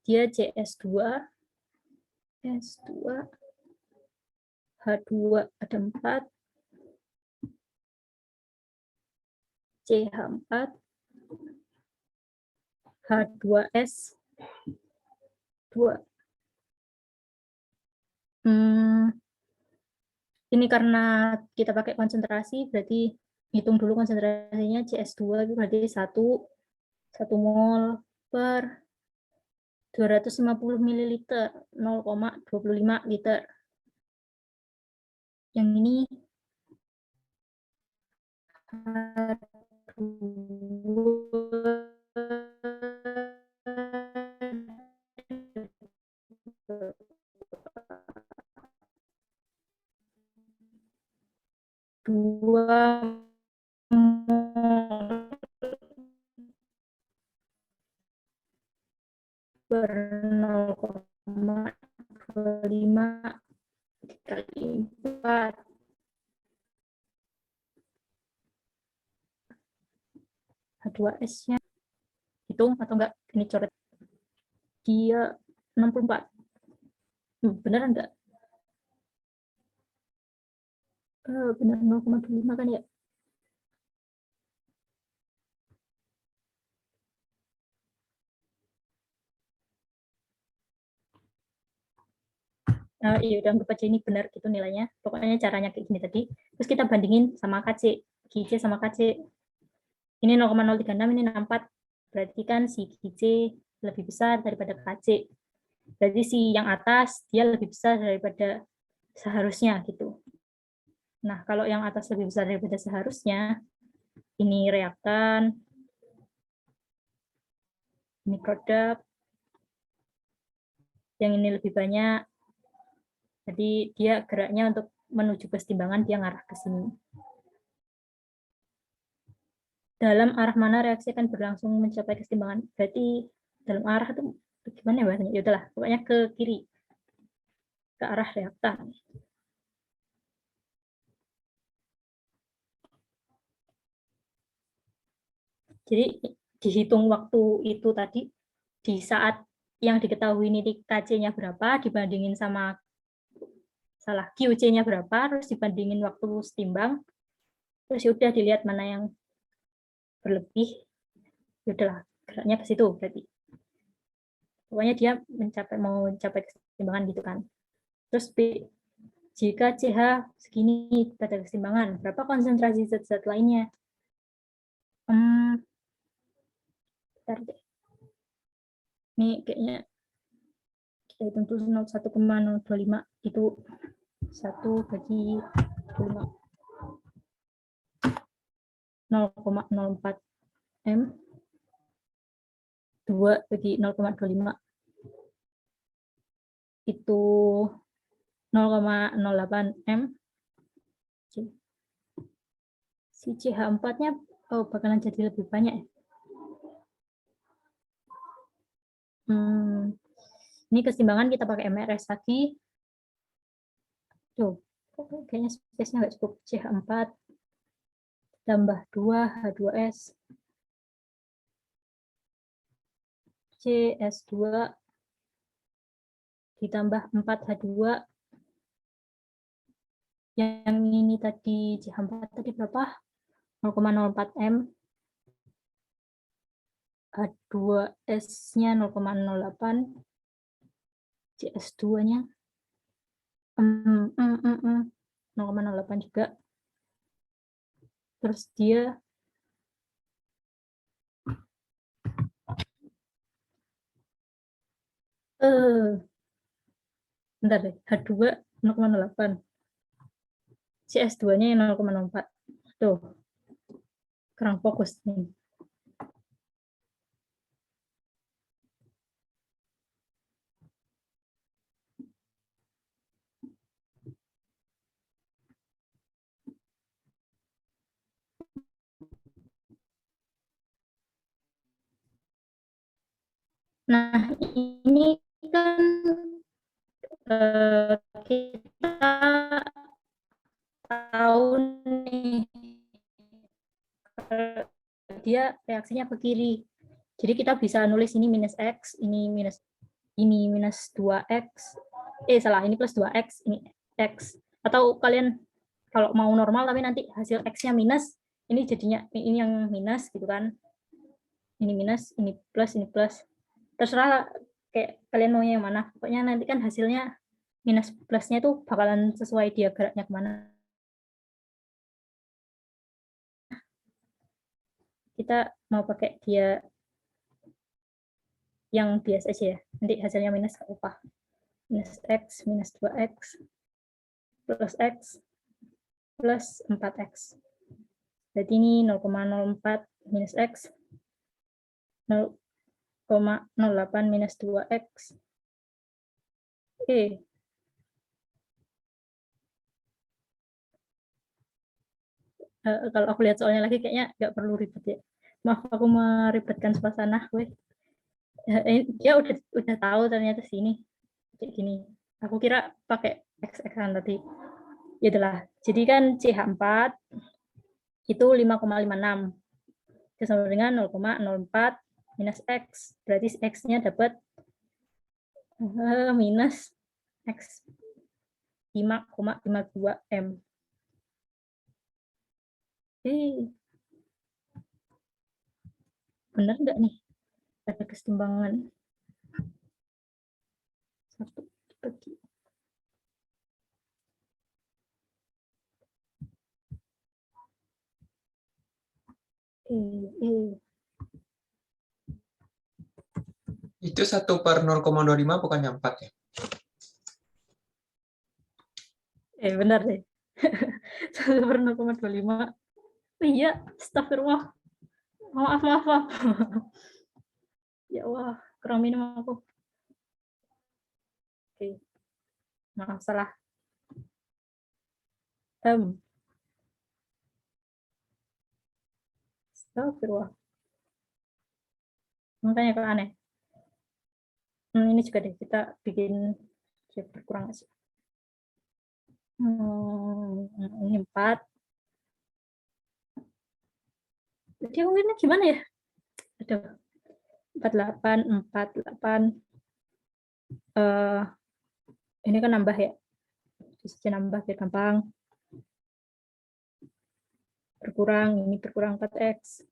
Dia CS2. S2. H2 ada 4. CH4. H2S 2. Ini karena kita pakai konsentrasi, berarti hitung dulu konsentrasinya CS2 itu berarti 1 mol per 250 ml, 0,25 liter. Yang ini dua per 0,25 dikali 4. H2S-nya hitung atau enggak? Ini coret. Dia 64. Beneran enggak? Benar 0,25 kan ya? Iya, udah anggap aja ini benar gitu nilainya. Pokoknya caranya kayak gini tadi. Terus kita bandingin sama KC. KC sama KC. Ini 0,036, ini 64. Berarti kan si KC lebih besar daripada KC. Berarti si yang atas dia lebih besar daripada seharusnya gitu. Nah, kalau yang atas lebih besar daripada seharusnya, ini reaktan, ini produk, yang ini lebih banyak. Jadi dia geraknya untuk menuju kesetimbangan, dia ngarah ke sini. Dalam arah mana reaksi akan berlangsung mencapai kesetimbangan? Berarti dalam arah itu gimana ya bahasanya? Ya udahlah, pokoknya ke kiri, ke arah reaktan. Jadi dihitung waktu itu tadi, di saat yang diketahui titik KC-nya berapa, dibandingin sama QC-nya berapa, terus dibandingin waktu setimbang, terus udah dilihat mana yang berlebih, udahlah geraknya ke situ berarti. Pokoknya dia mau mencapai kesetimbangan gitu kan. Terus jika CH segini pada kesetimbangan, berapa konsentrasi zat-zat lainnya? Bentar deh. Ini kayaknya kita hitung dulu 1,025 itu 1 bagi 5. 0,04 M 2 bagi 0,25 itu 0,08 M. Si CH4-nya bakalan jadi lebih banyak ya. Ini kesetimbangan kita pakai MRS lagi. Tuh, kayaknya space-nya nggak cukup. CH4 tambah 2 H2S CS2 ditambah 4 H2. Yang ini tadi CH4 tadi berapa? 0,04 M. H2S-nya 0,08. CS2-nya 0,08 juga. Terus dia Bentar deh, H2 0,08. CS2-nya 0,04. Tuh, kurang fokus nih. Nah, ini kan kita tahu nih dia reaksinya ke kiri. Jadi kita bisa nulis ini minus X, ini minus 2X. Salah, ini plus 2X, ini X. Atau kalian kalau mau normal tapi nanti hasil X-nya minus, ini jadinya ini yang minus gitu kan. Ini minus, ini plus. Terserah kayak kalian maunya yang mana. Pokoknya nanti kan hasilnya minus plusnya itu bakalan sesuai dia geraknya kemana. Kita mau pakai dia yang biasa aja ya. Nanti hasilnya minus gak apa. Minus X, minus 2X, plus X, plus 4X. Jadi ini 0,04 minus X, 0,08 minus 2X. Oke. Kalau aku lihat soalnya lagi kayaknya nggak perlu ribet ya. Maaf aku meribetkan suasana. Dia udah tahu ternyata sini kayak gini. Aku kira pakai X-X-an tadi. Ya itulah. Jadi kan CH4 itu 5,56. Itu sama dengan 0,04 minus X. Berarti X-nya dapat minus X 5,52 M. Benar nggak nih? Ada kesetimbangan. Satu bagi. Itu 1/0,25 bukannya 4 ya? Benar deh. 1/0,25. Iya, astagfirullah. Maaf. Ya Allah, kurang minum aku. Oke. Maaf, salah. Astagfirullah. Makanya kok aneh. Ini juga deh, kita bikin berkurang aja. Ini 4. Jadi mungkin gimana ya? Aduh. 48. Ini kan nambah ya. Bisa nambah biar gampang. Ini berkurang 4X.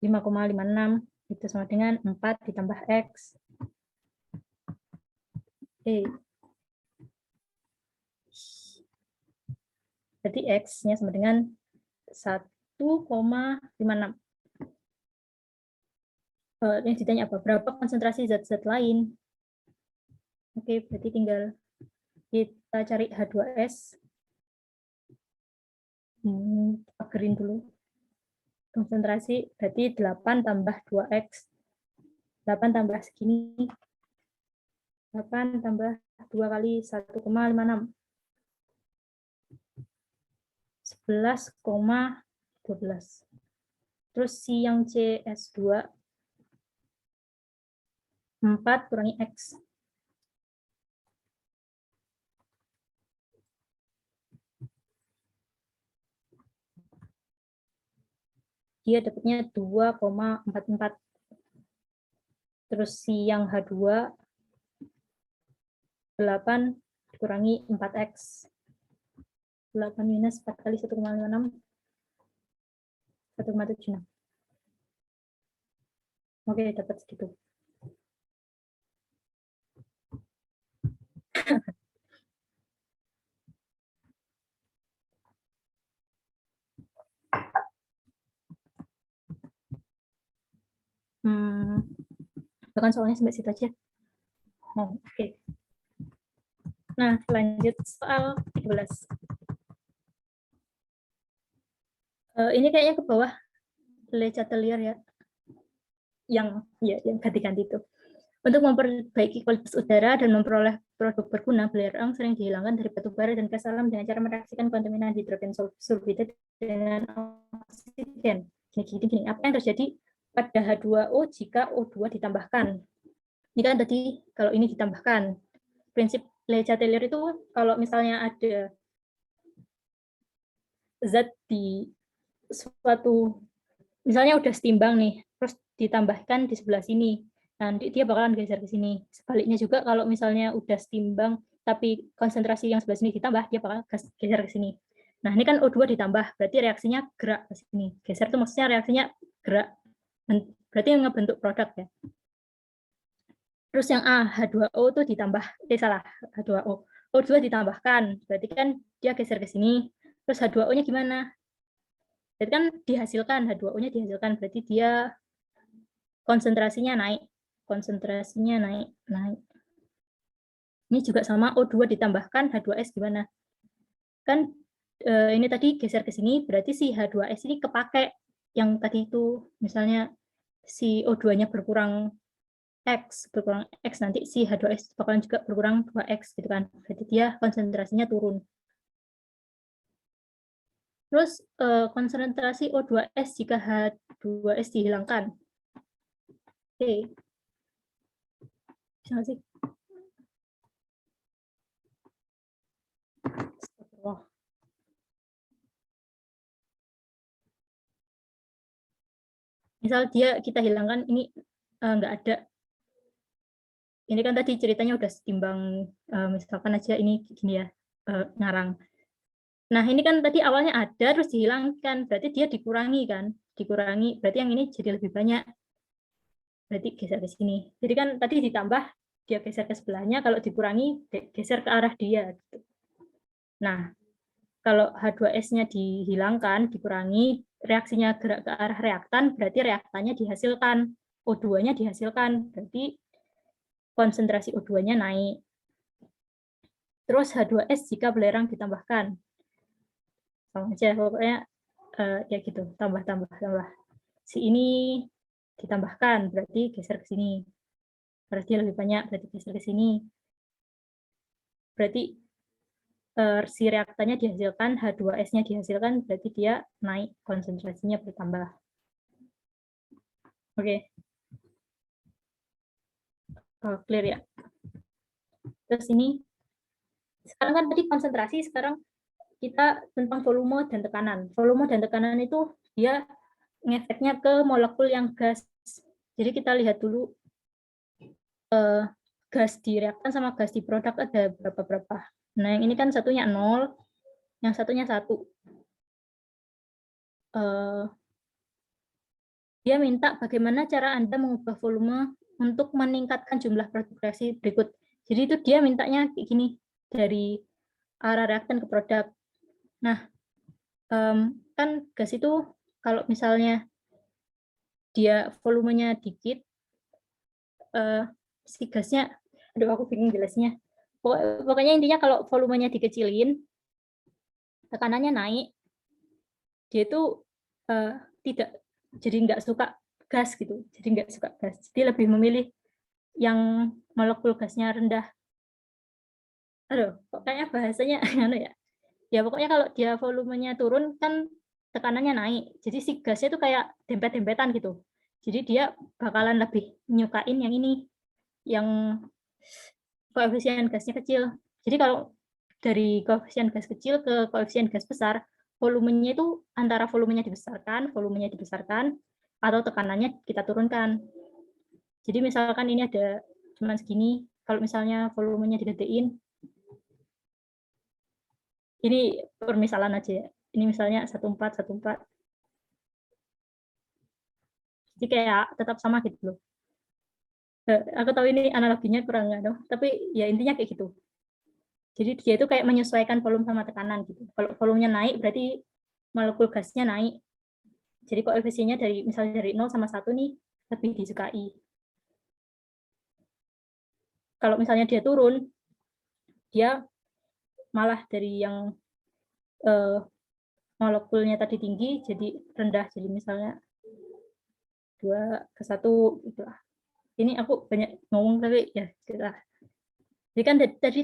5,56 itu sama dengan 4 ditambah X. Jadi X-nya sama dengan 1,56. Ini ditanya apa? Berapa konsentrasi zat-zat lain? Oke, berarti tinggal kita cari H2S. Pagerin dulu. Konsentrasi berarti 8 tambah 2X. 8 tambah segini. 8 tambah 2 kali 1,56. 11,12. Terus si yang CS2 4 kurangi X. Dia dapatnya 2,44. Terus si yang H2 8 dikurangi 4X. 8 minus 4 kali 1,56. 1,76. Oke, dapat segitu. Bahkan soalnya sampai situ aja. Oh, oke. Nah, lanjut soal 13. Ini kayaknya ke bawah Le Chatelier ya. Yang ganti-ganti itu. Untuk memperbaiki kualitas udara dan memperoleh produk berguna, belerang sering dihilangkan dari batu bara dan gas alam dengan cara mereaksikan kontaminan hidrogen sulfida dengan oksigen. Gini. Apa yang terjadi pada H2O jika O2 ditambahkan? Ini kan tadi kalau ini ditambahkan. Prinsip Le Chatelier itu kalau misalnya ada zat di suatu, misalnya udah setimbang nih, terus ditambahkan di sebelah sini, nanti dia bakalan geser ke sini. Sebaliknya juga kalau misalnya udah setimbang tapi konsentrasi yang sebelah sini ditambah, dia bakal geser ke sini. Nah, ini kan O2 ditambah, berarti reaksinya gerak ke sini. Geser itu maksudnya reaksinya gerak, berarti ngebentuk produk ya. Terus yang A, H2O itu ditambah, H2O. O2 ditambahkan, berarti kan dia geser ke sini. Terus H2O-nya gimana? Berarti kan dihasilkan, H2O-nya dihasilkan, berarti dia konsentrasinya naik. Ini juga sama, O2 ditambahkan, H2S gimana? Kan ini tadi geser ke sini, berarti si H2S ini kepake yang tadi itu, misalnya si O2-nya berkurang X, nanti si H2S bakalan juga berkurang 2X gitu kan. Berarti dia konsentrasinya turun. Terus konsentrasi O2S jika H2S dihilangkan. Oke. Bisa sih? Misal kita hilangkan ini nggak ada. Ini kan tadi ceritanya udah setimbang, misalkan aja ini gini ya, ngarang. Nah, ini kan tadi awalnya ada, terus dihilangkan. Berarti dia dikurangi kan? Dikurangi, berarti yang ini jadi lebih banyak. Berarti geser ke sini. Jadi kan tadi ditambah, dia geser ke sebelahnya, kalau dikurangi, geser ke arah dia. Nah, kalau H2S-nya dihilangkan, dikurangi, reaksinya gerak ke arah reaktan, berarti reaktannya dihasilkan. O2-nya dihasilkan, berarti konsentrasi O2-nya naik. Terus H2S jika belerang ditambahkan. Sama aja, pokoknya ya gitu, tambah. Si ini ditambahkan, berarti geser ke sini. Berarti lebih banyak, berarti geser ke sini. Berarti si reaktannya dihasilkan, H2S-nya dihasilkan, berarti dia naik, konsentrasinya bertambah. Oke. Clear ya? Terus ini, sekarang kan tadi konsentrasi, sekarang kita tentang volume dan tekanan. Volume dan tekanan itu dia ngefeknya ke molekul yang gas. Jadi kita lihat dulu gas di reaktan sama gas di produk ada berapa. Nah, yang ini kan satunya 0, yang satunya 1. Dia minta bagaimana cara Anda mengubah volume untuk meningkatkan jumlah produk reaksi berikut. Jadi itu dia mintanya kayak gini, dari arah reaktan ke produk. Nah, kan gas itu kalau misalnya dia volumenya dikit, si gasnya, aduh aku bingung jelasnya. Pokoknya intinya kalau volumenya dikecilin, tekanannya naik, dia itu tidak, jadi nggak suka gas gitu, jadi lebih memilih yang molekul gasnya rendah. Aduh, kayaknya bahasanya ya pokoknya kalau dia volumenya turun kan tekanannya naik, jadi si gasnya itu kayak dempet-dempetan gitu, jadi dia bakalan lebih nyukain yang ini, yang koefisien gasnya kecil. Jadi kalau dari koefisien gas kecil ke koefisien gas besar, volumenya itu antara volumenya dibesarkan atau tekanannya kita turunkan. Jadi misalkan ini ada cuma segini, kalau misalnya volumenya digedein, ini permisalan aja ya. Ini misalnya 14. Jadi kayak tetap sama gitu loh. Aku tahu ini analoginya kurang tapi ya intinya kayak gitu. Jadi dia itu kayak menyesuaikan volume sama tekanan gitu. Kalau volumenya naik berarti molekul gasnya naik. Jadi koefisiennya misalnya dari 0 sama 1 nih lebih disukai. kalau misalnya dia turun, dia malah dari yang molekulnya tadi tinggi jadi rendah, jadi misalnya 2:1 gitu lah. Ini aku banyak ngomong tapi ya gitu lah. Jadi kan tadi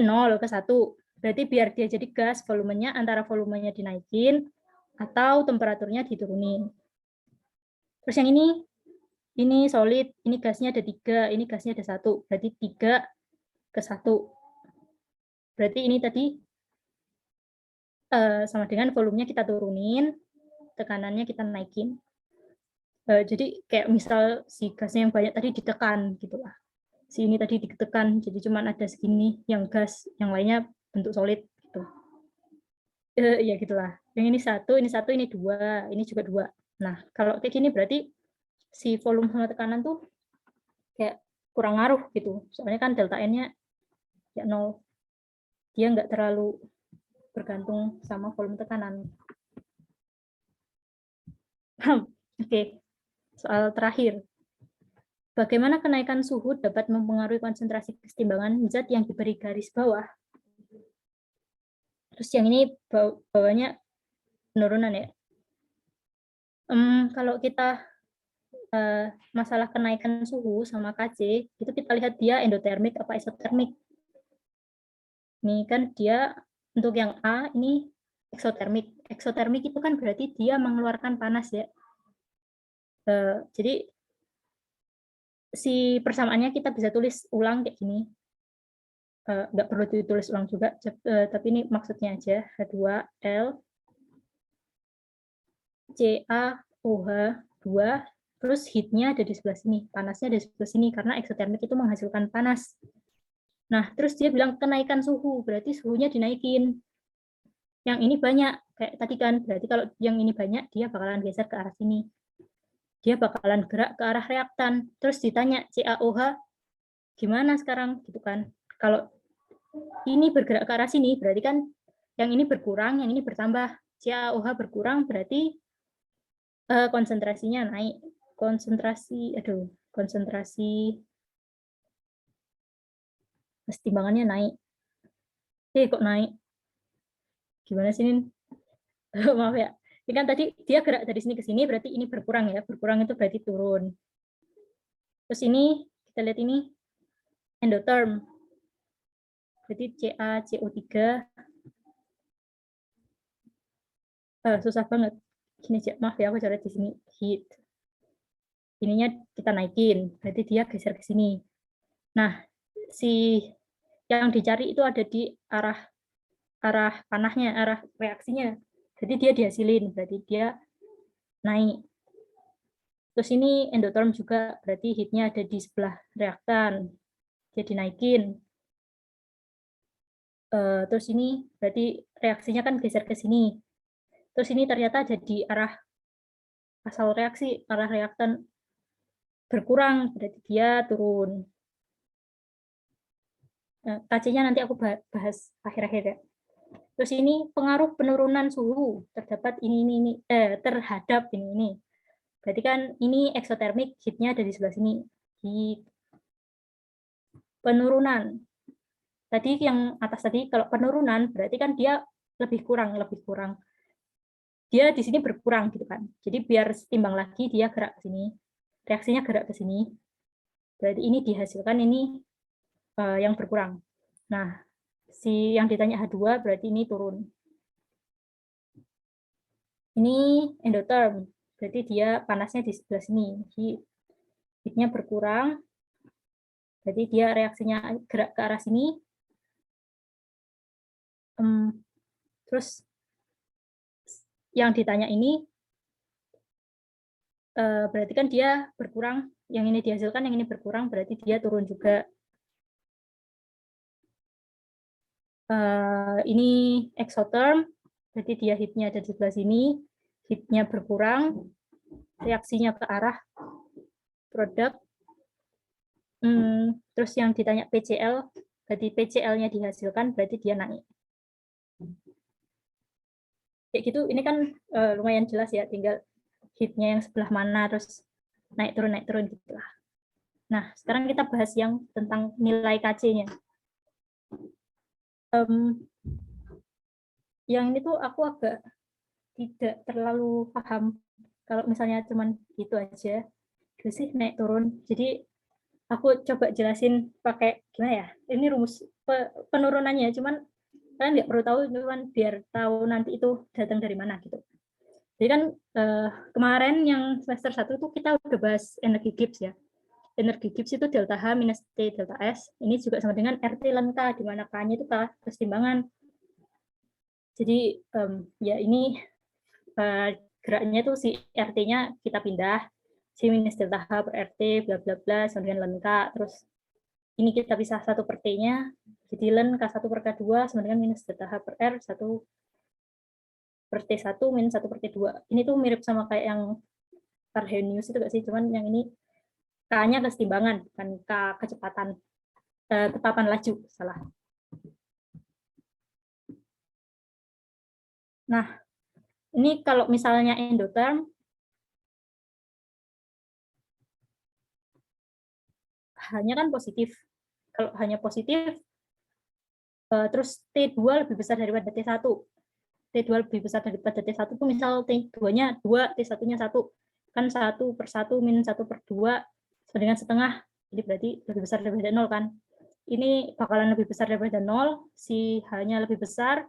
0:1, berarti biar dia jadi gas, volumenya antara volumenya dinaikin atau temperaturnya diturunin. Terus yang ini solid, ini gasnya ada 3, ini gasnya ada 1, berarti 3:1. Berarti ini tadi sama dengan volumenya kita turunin, tekanannya kita naikin. Jadi kayak misal si gasnya yang banyak tadi ditekan gitu lah. Si ini tadi ditekan, jadi cuma ada segini yang gas, yang lainnya bentuk solid gitu. Ya gitulah. Yang ini 1, ini 2, ini juga 2. Nah, kalau kayak gini berarti si volume sama tekanan tuh kayak kurang ngaruh gitu. Soalnya kan delta N-nya ya 0. Dia nggak terlalu bergantung sama volume tekanan. Oke, soal terakhir. Bagaimana kenaikan suhu dapat mempengaruhi konsentrasi kesetimbangan zat yang diberi garis bawah? Terus yang ini bawahnya penurunan ya. Kalau kita masalah kenaikan suhu sama Kc, itu kita lihat dia endotermik apa isotermik. Ini kan dia untuk yang A ini eksotermik. Eksotermik itu kan berarti dia mengeluarkan panas ya. Jadi si persamaannya kita bisa tulis ulang kayak gini. Nggak perlu ditulis ulang juga, tapi ini maksudnya aja. H2L CaOH2, terus heat-nya ada di sebelah sini, panasnya ada di sebelah sini, karena eksotermik itu menghasilkan panas. Nah, terus dia bilang kenaikan suhu, berarti suhunya dinaikin. Yang ini banyak, kayak tadi kan, berarti kalau yang ini banyak, dia bakalan geser ke arah sini. Dia bakalan gerak ke arah reaktan. Terus ditanya, CaOH gimana sekarang? Gitu kan. Kalau ini bergerak ke arah sini, berarti kan yang ini berkurang, yang ini bertambah. CaOH berkurang, berarti konsentrasinya naik. Konsentrasi kesetimbangannya naik. Kok naik? Gimana sih, Nin? Maaf ya. Ini kan tadi dia gerak dari sini ke sini, berarti ini berkurang ya. Berkurang itu berarti turun. Terus ini, kita lihat ini, endotherm. Berarti CaCO3. Susah banget. Gini, maaf ya, aku coret di sini. Heat. Ininya kita naikin, berarti dia geser ke sini. Nah, si yang dicari itu ada di arah panahnya, arah reaksinya. Jadi dia dihasilin, berarti dia naik. Terus ini endotherm juga, berarti heat-nya ada di sebelah reaktan. Dia dinaikin. Terus ini berarti reaksinya kan geser ke sini. Terus ini ternyata ada di arah asal reaksi, arah reaktan berkurang, berarti dia turun. KC-nya nanti aku bahas akhir-akhir ya. Terus ini pengaruh penurunan suhu terdapat terhadap ini. Berarti kan ini eksotermik, heat-nya ada di sebelah sini. Heat. Penurunan. Tadi yang atas tadi kalau penurunan berarti kan dia lebih kurang. Dia di sini berkurang gitu kan. Jadi biar setimbang lagi dia gerak ke sini. Reaksinya gerak ke sini. Berarti ini dihasilkan ini yang berkurang. Nah, si yang ditanya H2 berarti ini turun. Ini endotherm, berarti dia panasnya di sebelah sini. Heat-nya berkurang, berarti dia reaksinya gerak ke arah sini. Terus yang ditanya ini berarti kan dia berkurang, yang ini dihasilkan, yang ini berkurang, berarti dia turun juga. Ini exotherm, berarti dia heat-nya ada di sebelah sini, heat-nya berkurang, reaksinya ke arah produk. Terus yang ditanya PCl, berarti PCl-nya dihasilkan, berarti dia naik. Kayak gitu, ini kan lumayan jelas ya, tinggal heat-nya yang sebelah mana, terus naik turun gitu lah. Nah, sekarang kita bahas yang tentang nilai KC-nya. Yang ini tuh aku agak tidak terlalu paham. Kalau misalnya cuman gitu aja, terus sih naik turun. Jadi aku coba jelasin pakai gimana ya? Ini rumus penurunannya, cuman kalian nggak perlu tahu, cuman biar tahu nanti itu datang dari mana gitu. Jadi kan kemarin yang semester 1 itu kita udah bahas energi Gibbs ya. Energi Gibbs itu delta H minus T delta S. Ini juga sama dengan RT ln K, di mana K-nya itu kesetimbangan. Jadi ya ini geraknya tuh si RT-nya kita pindah, si minus delta H per RT, bla bla bla, sama dengan ln K. Terus ini kita pisah 1 per T-nya, jadi ln K1 per K2 sama dengan minus delta H per R, 1 per T1 minus 1 per T2. Ini tuh mirip sama kayak yang Arrhenius itu gak sih? Cuman yang ini K-nya kesetimbangan, bukan K kecepatan, ketetapan laju, salah. Nah, ini kalau misalnya endotherm, hanya kan positif. Kalau hanya positif, terus T2 lebih besar daripada T1. T2 lebih besar daripada T1 itu misal T2-nya 2, T1-nya 1. Kan 1 per 1 minus 1 per 2 sama dengan setengah. Jadi berarti lebih besar daripada 0 kan. Ini bakalan lebih besar daripada 0, si H-nya lebih besar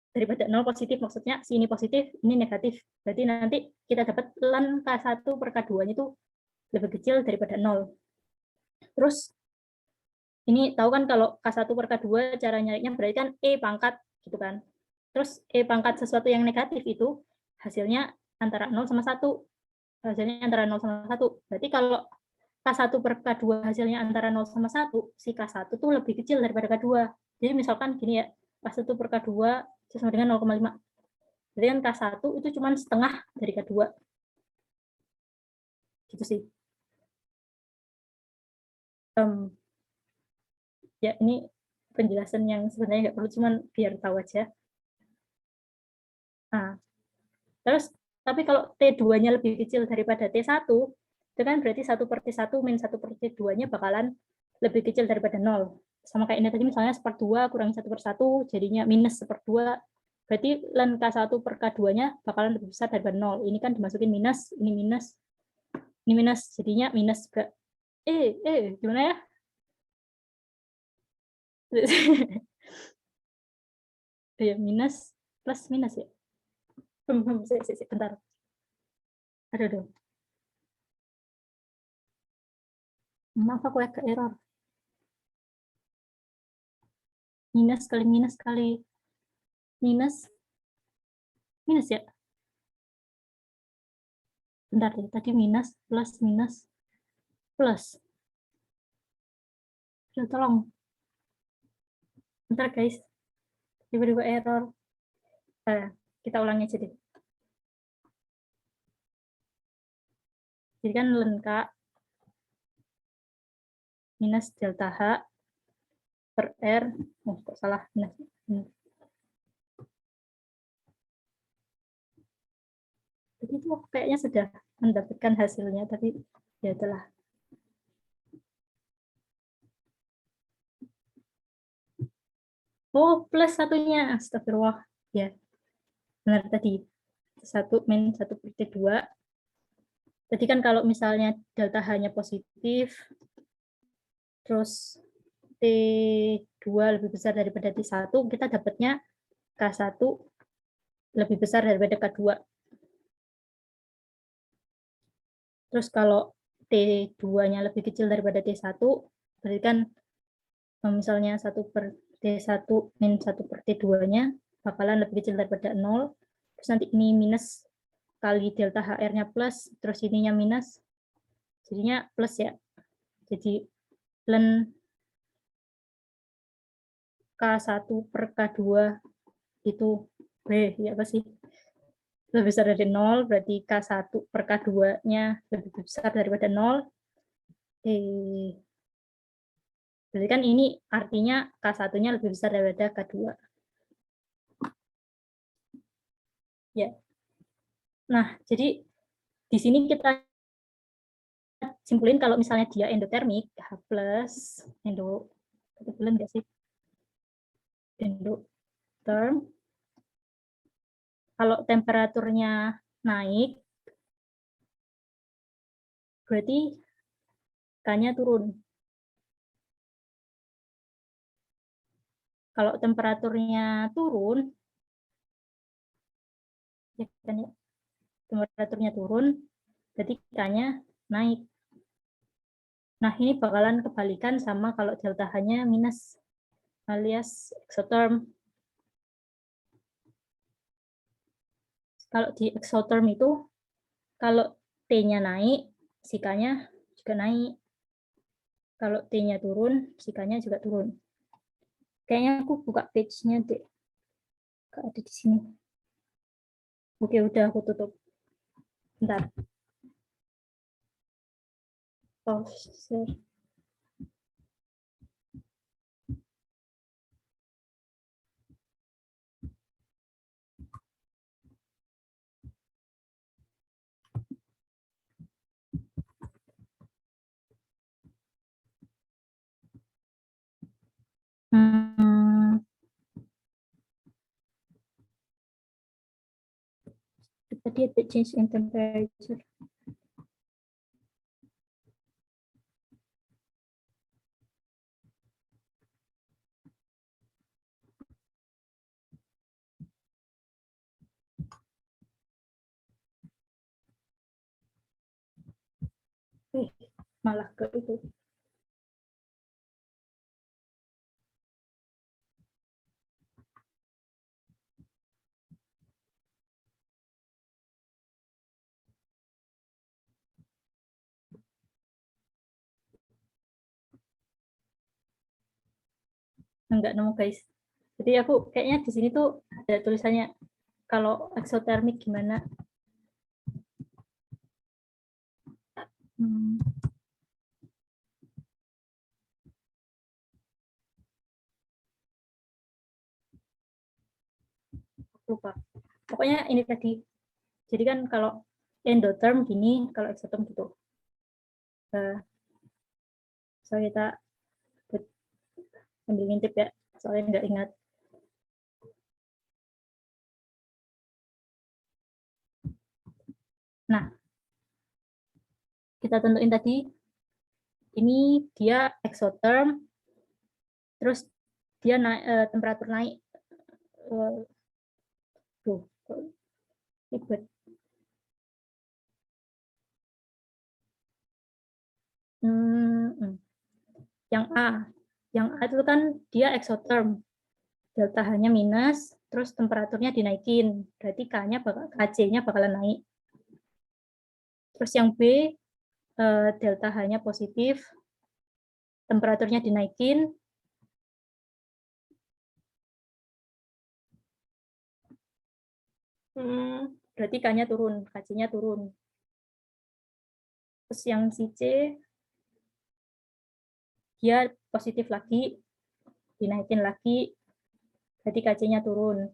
daripada 0 positif, maksudnya si ini positif, ini negatif. Berarti nanti kita dapat ln K1 per K2-nya itu lebih kecil daripada 0. Terus ini tahu kan kalau K1 per K2 cara nyarinya berarti kan E pangkat gitu kan. Terus E pangkat sesuatu yang negatif itu hasilnya antara 0 sama 1. Hasilnya antara 0 sama 1. Berarti kalau K1 per K2 hasilnya antara 0 sama 1, si K1 tuh lebih kecil daripada K2. Jadi misalkan gini ya, K1 per K2 sama dengan 0,5. Jadi kan K1 itu cuma setengah dari K2. Gitu sih. Ya ini penjelasan yang sebenarnya nggak perlu, cuman biar tahu aja. Nah, terus tapi kalau T2-nya lebih kecil daripada T1, itu kan berarti 1 per T1 min 1 per T2-nya bakalan lebih kecil daripada 0. Sama kayak ini tadi misalnya 1/2 kurangi 1 per 1, jadinya minus 1/2. Berarti ln K1 per K2-nya bakalan lebih besar daripada 0. Ini kan dimasukin minus, ini minus, jadinya minus juga. Gimana ya? Ya, minus plus minus ya. Bentar. Aduh. Maaf aku agak error. Minus kali minus ya. Bentar ya, tadi minus plus plus. Ya, tolong. Bentar guys. Tiba-tiba error. Kita ulangi aja deh. Jadi kan ln K minus delta H per R. Kok salah. Jadi itu kayaknya sudah mendapatkan hasilnya, tapi ya itulah. Oh, plus satunya. Astagfirullah. Ya, benar tadi. 1 min 1 per T2. Jadi kan kalau misalnya delta H-nya positif, terus T2 lebih besar daripada T1, kita dapatnya K1 lebih besar daripada K2. Terus kalau T2-nya lebih kecil daripada T1, berarti kan misalnya 1 per T1 min 1 per T2-nya bakalan lebih kecil daripada 0. Terus nanti ini minus kali delta HR-nya plus, terus ininya minus, jadinya plus ya. Jadi ln K1 per K2 itu ya apa sih? Lebih besar dari 0, berarti K1 per K2-nya lebih besar daripada 0. Berarti kan ini artinya K1-nya lebih besar daripada K2. Ya. Nah, jadi di sini kita simpulin kalau misalnya dia endotermik, H plus kebetulan nggak sih? Endoterm. Kalau temperaturnya naik, berarti K-nya turun. Kalau temperaturnya turun, ya kan ya, temperaturnya turun, berarti K-nya naik. Nah, ini bakalan kebalikan sama kalau delta H-nya minus alias exotherm. Kalau di exotherm itu, kalau T-nya naik, si K-nya juga naik. Kalau T-nya turun, si K-nya juga turun. Kayaknya aku buka page-nya deh. Gak ada di sini. Oke, udah aku tutup. Bentar. Oh, share. Tadi ada change in temperature. Malah ke itu. Enggak nemu guys. Jadi aku kayaknya di sini tuh ada tulisannya kalau exothermic gimana. Lupa. Pokoknya ini tadi. Jadi kan kalau endotherm gini, kalau exotherm gitu. So kita ambil ngintip ya, soalnya nggak ingat. Nah, kita tentuin tadi, ini dia exotherm, terus dia naik, temperatur naik. Tuh, ribet. Yang A itu kan dia exotherm, delta H-nya minus, terus temperaturnya dinaikin, berarti Kc-nya bakalan naik. Terus yang B, delta H-nya positif, temperaturnya dinaikin, berarti K-nya turun, Kc-nya turun. Terus yang si C, dia positif lagi, dinaikin lagi, berarti Kc-nya turun.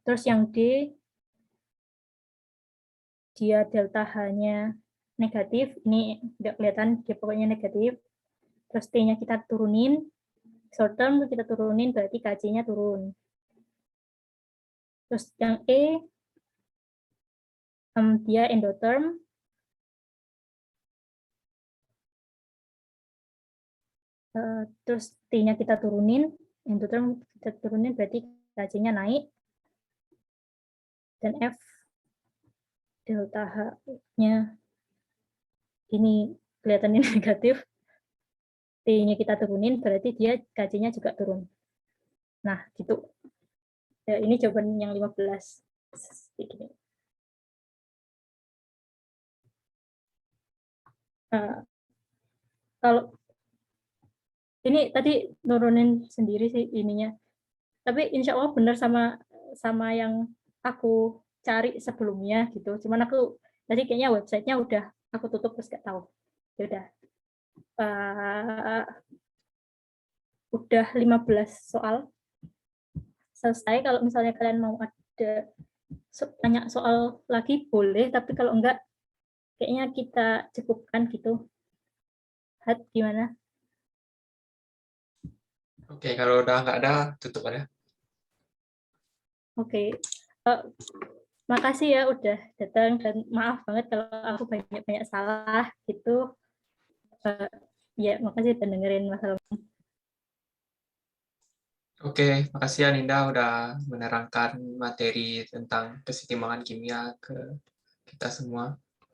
Terus yang D, dia delta H-nya negatif, ini nggak kelihatan, dia pokoknya negatif. Terus T-nya kita turunin, short term kita turunin, berarti Kc-nya turun. Terus yang E, dia endotherm, terus T-nya kita turunin, endotherm kita turunin, berarti Kc-nya naik. Dan F, delta H-nya ini kelihatannya negatif, T-nya kita turunin, berarti dia Kc-nya juga turun. Nah, gitu. Ya, ini jawaban yang 15. Kalau ini tadi nurunin sendiri sih ininya. Tapi insya Allah benar sama yang aku cari sebelumnya gitu. Cuman aku tadi kayaknya websitenya udah aku tutup terus nggak tahu. Ya udah. Udah 15 soal selesai. Kalau misalnya kalian mau ada tanya soal lagi boleh, tapi kalau enggak kayaknya kita cukupkan gitu. Hat, gimana? Oke, kalau udah nggak ada, tutup aja. Oke. Makasih ya udah datang dan maaf banget kalau aku banyak-banyak salah gitu. Ya, makasih udah dengerin masalah. Oke, makasih ya Ninda udah menerangkan materi tentang kesetimbangan kimia ke kita semua.